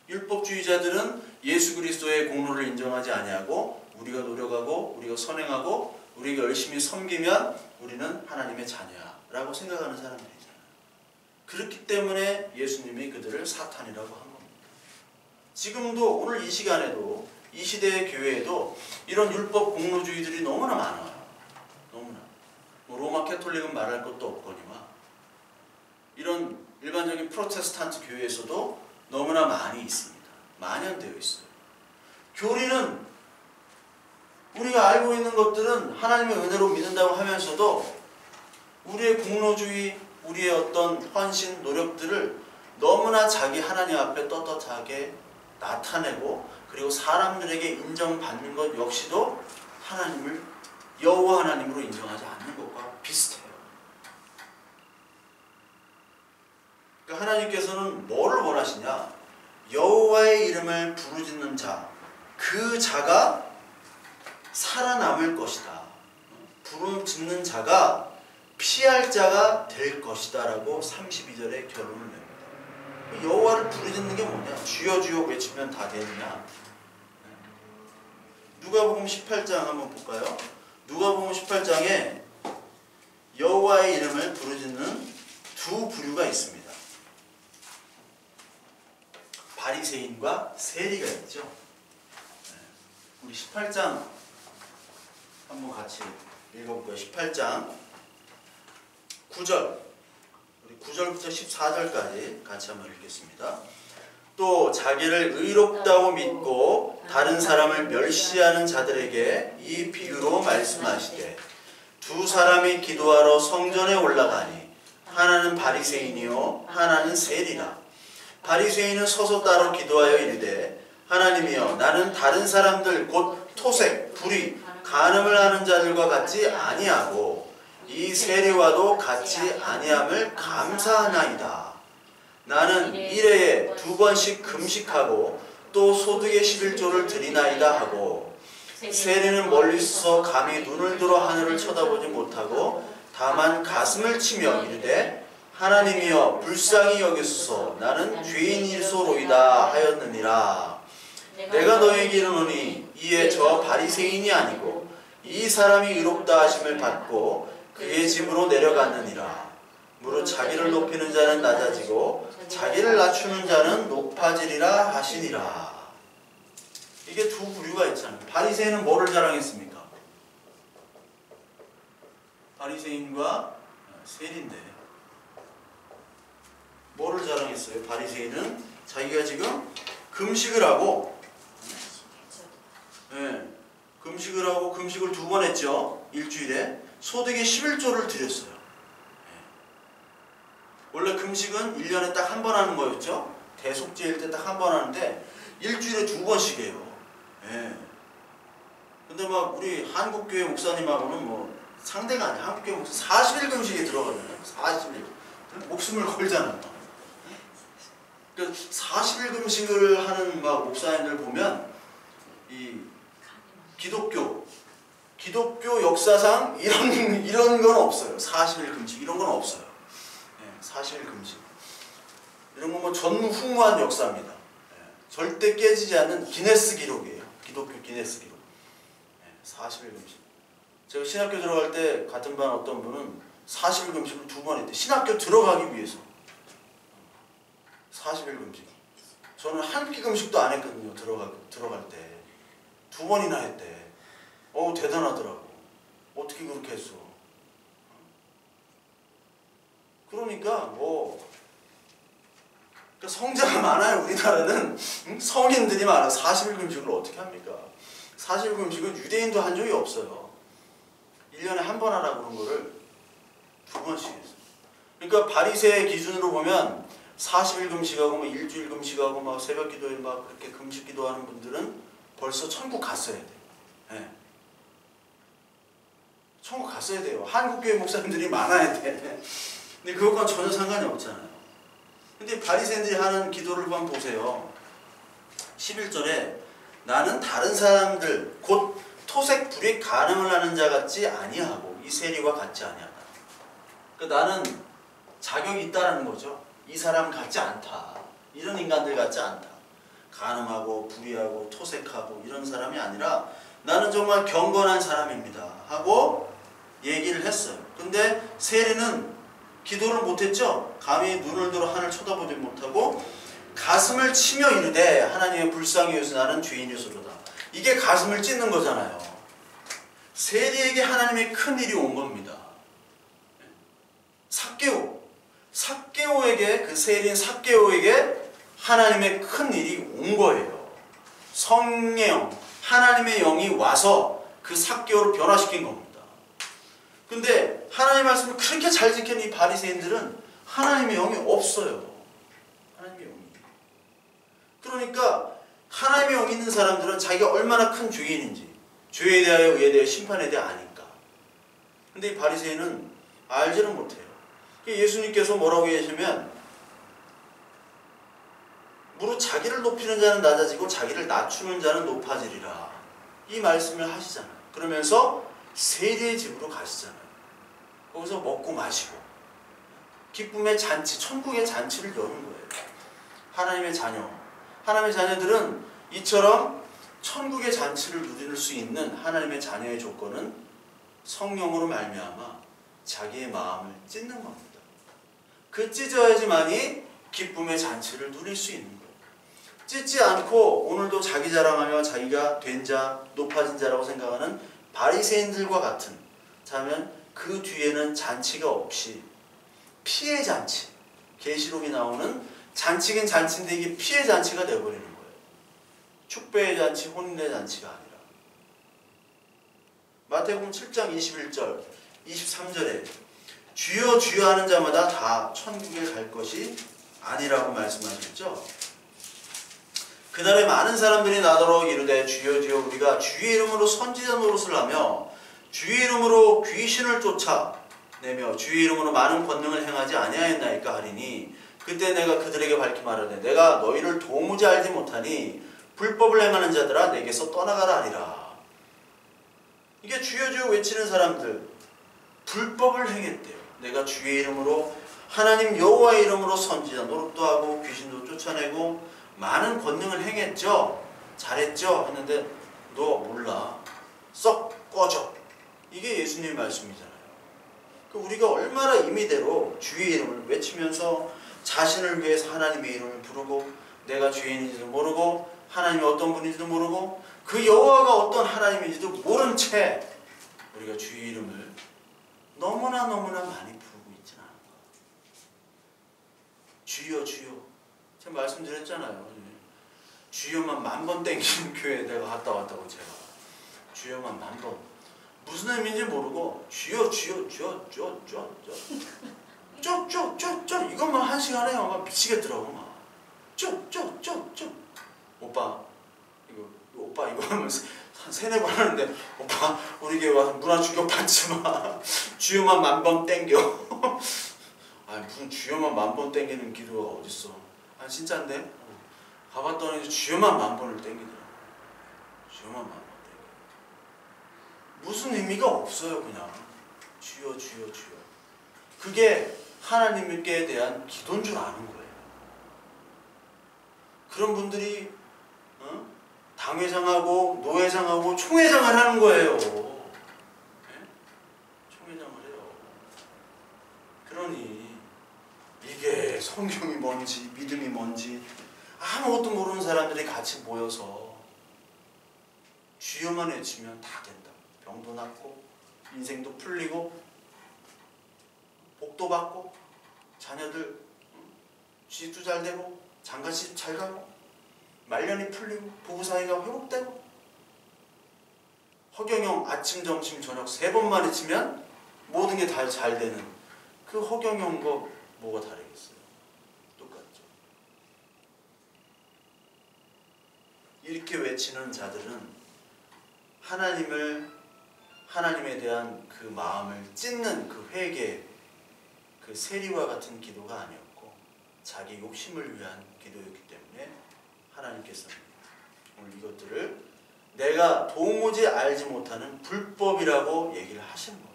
율법주의자들은 예수 그리스도의 공로를 인정하지 아니하고 우리가 노력하고 우리가 선행하고 우리가 열심히 섬기면 우리는 하나님의 자녀야 라고 생각하는 사람들이잖아요. 그렇기 때문에 예수님이 그들을 사탄이라고 한 겁니다. 지금도 오늘 이 시간에도 이 시대의 교회에도 이런 율법 공로주의들이 너무나 많아요. 너무나. 뭐 로마 캐톨릭은 말할 것도 없거니와 이런 일반적인 프로테스탄트 교회에서도 너무나 많이 있습니다. 만연되어 있어요. 교리는 우리가 알고 있는 것들은 하나님의 은혜로 믿는다고 하면서도 우리의 공로주의, 우리의 어떤 헌신, 노력들을 너무나 자기 하나님 앞에 떳떳하게 나타내고 그리고 사람들에게 인정받는 것 역시도 하나님을 여호와 하나님으로 인정하지 않는 것과 비슷해요. 그러니까 하나님께서는 뭐를 원하시냐? 여호와의 이름을 부르짖는 자, 그 자가 살아남을 것이다. 부르짖는 자가 피할 자가 될 것이다 라고 32절에 결론을 냅니다. 여호와를 부르짖는 게 뭐냐? 주여 주여 외치면 다 되느냐? 누가복음 18장 한번 볼까요? 누가복음 18장에 여호와의 이름을 부르짖는 두 부류가 있습니다. 바리새인과 세리가 있죠. 우리 18장 한번 같이 읽어볼까요? 18장 9절, 우리 9절부터 14절까지 같이 한번 읽겠습니다. 또 자기를 의롭다고 믿고 다른 사람을 멸시하는 자들에게 이 비유로 말씀하시되 두 사람이 기도하러 성전에 올라가니 하나는 바리새인이요 하나는 세리라. 바리새인은 서서 따로 기도하여 이르되 하나님이여 나는 다른 사람들 곧 토색, 불의, 간음을 하는 자들과 같지 아니하고 이 세리와도 같지 아니함을 감사하나이다. 나는 일회에 2번씩 금식하고 또 소득의 11조를 드리나이다 하고 세리는 멀리서 감히 눈을 들어 하늘을 쳐다보지 못하고 다만 가슴을 치며 이르되 하나님이여 불쌍히 여기소서 나는 죄인일소로이다 하였느니라. 내가 너에게 이르노니 이에 저 바리새인이 아니고 이 사람이 의롭다 하심을 받고 그의 집으로 내려갔느니라. 무릇 자기를 높이는 자는 낮아지고 자기를 낮추는 자는 높아지리라 하시니라. 이게 두 부류가 있잖아요. 바리새인은 뭐를 자랑했습니까? 바리새인과 세리인데 뭐를 자랑했어요? 바리새인은 자기가 지금 금식을 하고 금식을 하고 금식을 2번 했죠. 일주일에 소득의 11조를 드렸어요. 원래 금식은 1년에 딱 한 번 하는 거였죠. 대속죄일 때 딱 한 번 하는데 일주일에 2번씩 해요. 근데 막 우리 한국교회 목사님하고는 뭐 상대가 아니야. 한국교회 목사 40일 금식에 들어가잖아요. 40일. 목숨을 걸잖아요. 그러니까 40일 금식을 하는 막 목사님들 보면 이 기독교 역사상 이런 건 없어요. 40일 금식 이런 건 없어요. 40일 금식 이런 건 뭐 전무후무한 역사입니다. 절대 깨지지 않는 기네스 기록이에요. 기독교 기네스 기록. 40일 금식. 제가 신학교 들어갈 때 같은 반 어떤 분은 40일 금식을 2번 했대. 신학교 들어가기 위해서 40일 금식. 저는 한 끼 금식도 안 했거든요. 들어갈 때 2번이나 했대. 대단하더라고. 어떻게 그렇게 했어? 그러니까 그러니까 성자가 많아요. 우리나라는 성인들이 많아. 40일 금식을 어떻게 합니까? 40일 금식은 유대인도 한 적이 없어요. 1년에 한 번 하라고 그런 거를 2번씩 했어요. 그러니까 바리새의 기준으로 보면 40일 금식하고 뭐 일주일 금식하고 막 새벽 기도에 막 그렇게 금식 기도하는 분들은 벌써 천국 갔어야 돼요. 천국 갔어야 돼요. 한국교회 목사님들이 많아야 돼. 근데 그것과 전혀 상관이 없잖아요. 근데 바리새인들이 하는 기도를 한번 보세요. 11절에 나는 다른 사람들 곧 토색 불의 간음을 하는 자 같지 아니하고 이 세리와 같지 아니하다. 그러니까 나는 자격이 있다라는 거죠. 이 사람 같지 않다. 이런 인간들 같지 않다. 간음하고 불의하고 토색하고 이런 사람이 아니라 나는 정말 경건한 사람입니다 하고 얘기를 했어요. 근데 세리는 기도를 못했죠. 감히 눈을 들어 하늘 쳐다보지 못하고 가슴을 치며 이르되 하나님의 불쌍히 여기서 나는 죄인이소로다. 이게 가슴을 찢는 거잖아요. 세리에게 하나님의 큰 일이 온 겁니다. 삭개오에게, 그 세리인 삭개오에게 하나님의 큰 일이 온 거예요. 성령의 영, 하나님의 영이 와서 그 삭개오를 변화시킨 겁니다. 근데 하나님의 말씀을 그렇게 잘 지키는 이 바리새인들은 하나님의 영이 없어요. 하나님의 영이. 그러니까 하나님의 영이 있는 사람들은 자기가 얼마나 큰 죄인인지, 죄에 대하여 의에 대하여 심판에 대해 아니까. 근데 이 바리새인은 알지는 못해요. 예수님께서 뭐라고 하시면 무릇 자기를 높이는 자는 낮아지고 자기를 낮추는 자는 높아지리라, 이 말씀을 하시잖아요. 그러면서 세리의 집으로 가시잖아요. 거기서 먹고 마시고 기쁨의 잔치, 천국의 잔치를 여는 거예요. 하나님의 자녀, 하나님의 자녀들은 이처럼 천국의 잔치를 누릴 수 있는 하나님의 자녀의 조건은 성령으로 말미암아 자기의 마음을 찢는 겁니다. 그 찢어야지만이 기쁨의 잔치를 누릴 수 있는 거예요. 찢지 않고 오늘도 자기 자랑하며 자기가 된 자, 높아진 자라고 생각하는 바리새인들과 같은 자면 그 뒤에는 잔치가 없이 피해 잔치, 계시록이 나오는 잔치긴 잔치인데 이게 피해 잔치가 되어버리는 거예요. 축배의 잔치, 혼인의 잔치가 아니라. 마태복음 7장 21절, 23절에 주여 주여 하는 자마다 다 천국에 갈 것이 아니라고 말씀하셨죠. 그날에 많은 사람들이 나더러 이르되 주여 주여 우리가 주의 이름으로 선지자 노릇을 하며 주의 이름으로 귀신을 쫓아내며 주의 이름으로 많은 권능을 행하지 아니하였나이까 하리니 그때 내가 그들에게 밝히 말하되 내가 너희를 도무지 알지 못하니 불법을 행하는 자들아 내게서 떠나가라 하리라. 이게 주여 주여 외치는 사람들 불법을 행했대요. 내가 주의 이름으로 하나님 여호와의 이름으로 선지자 노릇도 하고 귀신도 쫓아내고 많은 권능을 행했죠. 잘했죠. 했는데 너 몰라. 썩 꺼져. 이게 예수님의 말씀이잖아요. 우리가 얼마나 임의대로 주의 이름을 외치면서 자신을 위해서 하나님의 이름을 부르고 내가 죄인인지도 모르고 하나님이 어떤 분인지도 모르고 그 여호와가 어떤 하나님인지도 모른 채 우리가 주의 이름을 너무나 많이 부르고 있지는 않은 거예요. 주여 주여. 제가 말씀드렸잖아요. 주여만 10,000번 땡기는 교회에 내가 갔다 왔다고 제가. 주여만 10,000번. 무슨 의미인지 모르고 주여 주여 주여 주여 주여 쭉 이것만 1시간에 막 미치겠더라고 막. 쭉 오빠 이거 하면 한 3-4번 하는데 오빠 우리 교회 와서 문화 충격 받지 마. 주여만 10,000번 땡겨. 아니 무슨 주여만 10,000번 땡기는 기도가 어딨어. 아 진짜인데? 가봤더니 주여만 10,000번을 땡기더라고. 주여만 10,000번 땡겨. 무슨 의미가 없어요. 그냥 주여 주여 주여. 그게 하나님께 대한 기도인 줄 아는 거예요. 그런 분들이 당회장하고 노회장하고 총회장을 하는 거예요. 네? 총회장을 해요. 그러니 이게 성경이 뭔지 믿음이 뭔지 아무것도 모르는 사람들이 같이 모여서 주여만 외치면 다 된다. 병도 낫고 인생도 풀리고 복도 받고 자녀들 취직도 잘 되고 장가시집 잘 가고 말년이 풀리고 부부 사이가 회복되고 허경영 아침 점심 저녁 3번만 외치면 모든 게 다 잘 되는 그 허경영과 뭐가 다르겠어요? 똑같죠. 이렇게 외치는 자들은 하나님에 대한 그 마음을 찢는 그 회개, 그 세리와 같은 기도가 아니었고 자기 욕심을 위한 기도였기 때문에 하나님께서는 오늘 이것들을 내가 도무지 알지 못하는 불법이라고 얘기를 하시는 겁니다.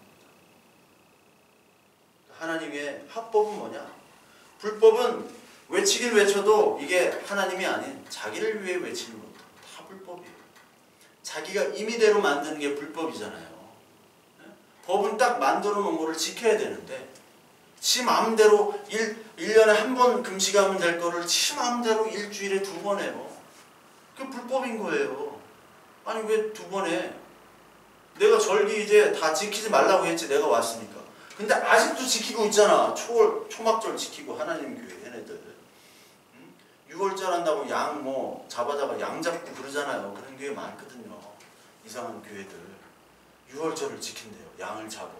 하나님의 합법은 뭐냐? 불법은 외치긴 외쳐도 이게 하나님이 아닌 자기를 위해 외치는 것도 다 불법이에요. 자기가 임의대로 만드는 게 불법이잖아요. 법은 딱 만들어 놓은 거를 지켜야 되는데 지 마음대로 1년에 한 번 금식하면 될 거를 지 마음대로 일주일에 2번 해요. 그게 불법인 거예요. 아니 왜 두 번 해? 내가 절기 이제 다 지키지 말라고 했지, 내가 왔으니까. 근데 아직도 지키고 있잖아. 초막절 지키고 하나님 교회 얘네들. 6월절 한다고 양 뭐 잡아다가 양 잡고 그러잖아요. 그런 교회 많거든요. 이상한 교회들. 6월절을 지킨대요. 양을 잡어.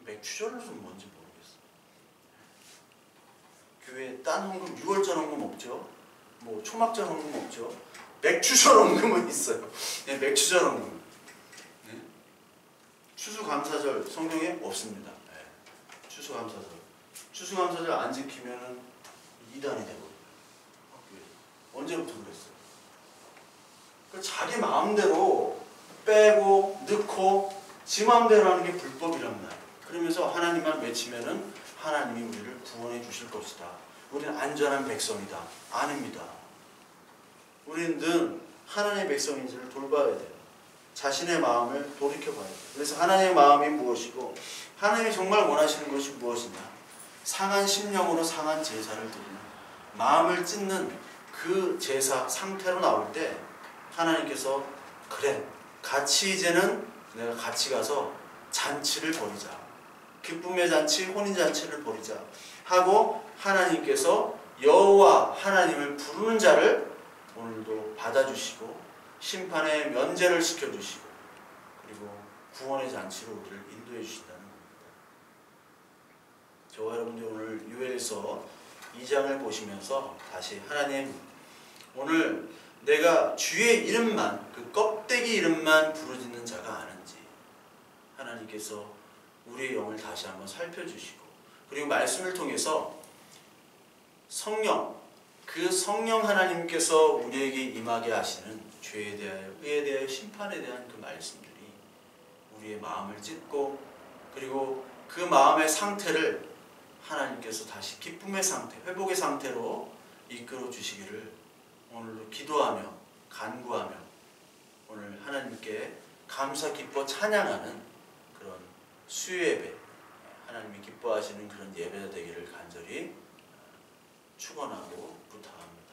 맥주절은 뭔지 모르겠어. 교회에 딴 헌금, 6월절 헌금 없죠. 뭐 초막절 헌금 없죠. 맥주절 헌금은 있어요. 네, 맥주절 헌금. 네. 추수감사절 성경에 없습니다. 네. 추수감사절. 추수감사절 안 지키면은 이단이 되고. 언제부터 그랬어요? 그러니까 자기 마음대로 빼고 넣고 지 마음대로 하는 게 불법이란 말이에요. 그러면서 하나님만 외치면은 하나님이 우리를 구원해 주실 것이다. 우리는 안전한 백성이다. 아닙니다. 우리는 늘 하나님의 백성인지를 돌봐야 돼요. 자신의 마음을 돌이켜봐야 돼요. 그래서 하나님의 마음이 무엇이고 하나님이 정말 원하시는 것이 무엇이냐. 상한 심령으로 상한 제사를 드리는 마음을 찢는 그 제사 상태로 나올 때 하나님께서 그래 같이 이제는 내가 같이 가서 잔치를 벌이자. 기쁨의 잔치, 혼인잔치를 벌이자 하고 하나님께서 여호와 하나님을 부르는 자를 오늘도 받아주시고 심판의 면제를 시켜주시고 그리고 구원의 잔치로 우리를 인도해 주신다는 겁니다. 저와 여러분들 오늘 요엘서 2장을 보시면서 다시 하나님 오늘 내가 주의 이름만 그 껍데기 이름만 부르짖는 자가 아는지 하나님께서 우리의 영을 다시 한번 살펴주시고 그리고 말씀을 통해서 성령 그 성령 하나님께서 우리에게 임하게 하시는 죄에 대하여 의에 대하여 심판에 대한 그 말씀들이 우리의 마음을 찢고 그리고 그 마음의 상태를 하나님께서 다시 기쁨의 상태, 회복의 상태로 이끌어 주시기를 오늘도 기도하며 간구하며 오늘 하나님께 감사 기뻐 찬양하는 그런 수요예배, 하나님이 기뻐하시는 그런 예배가 되기를 간절히 축원하고 부탁합니다.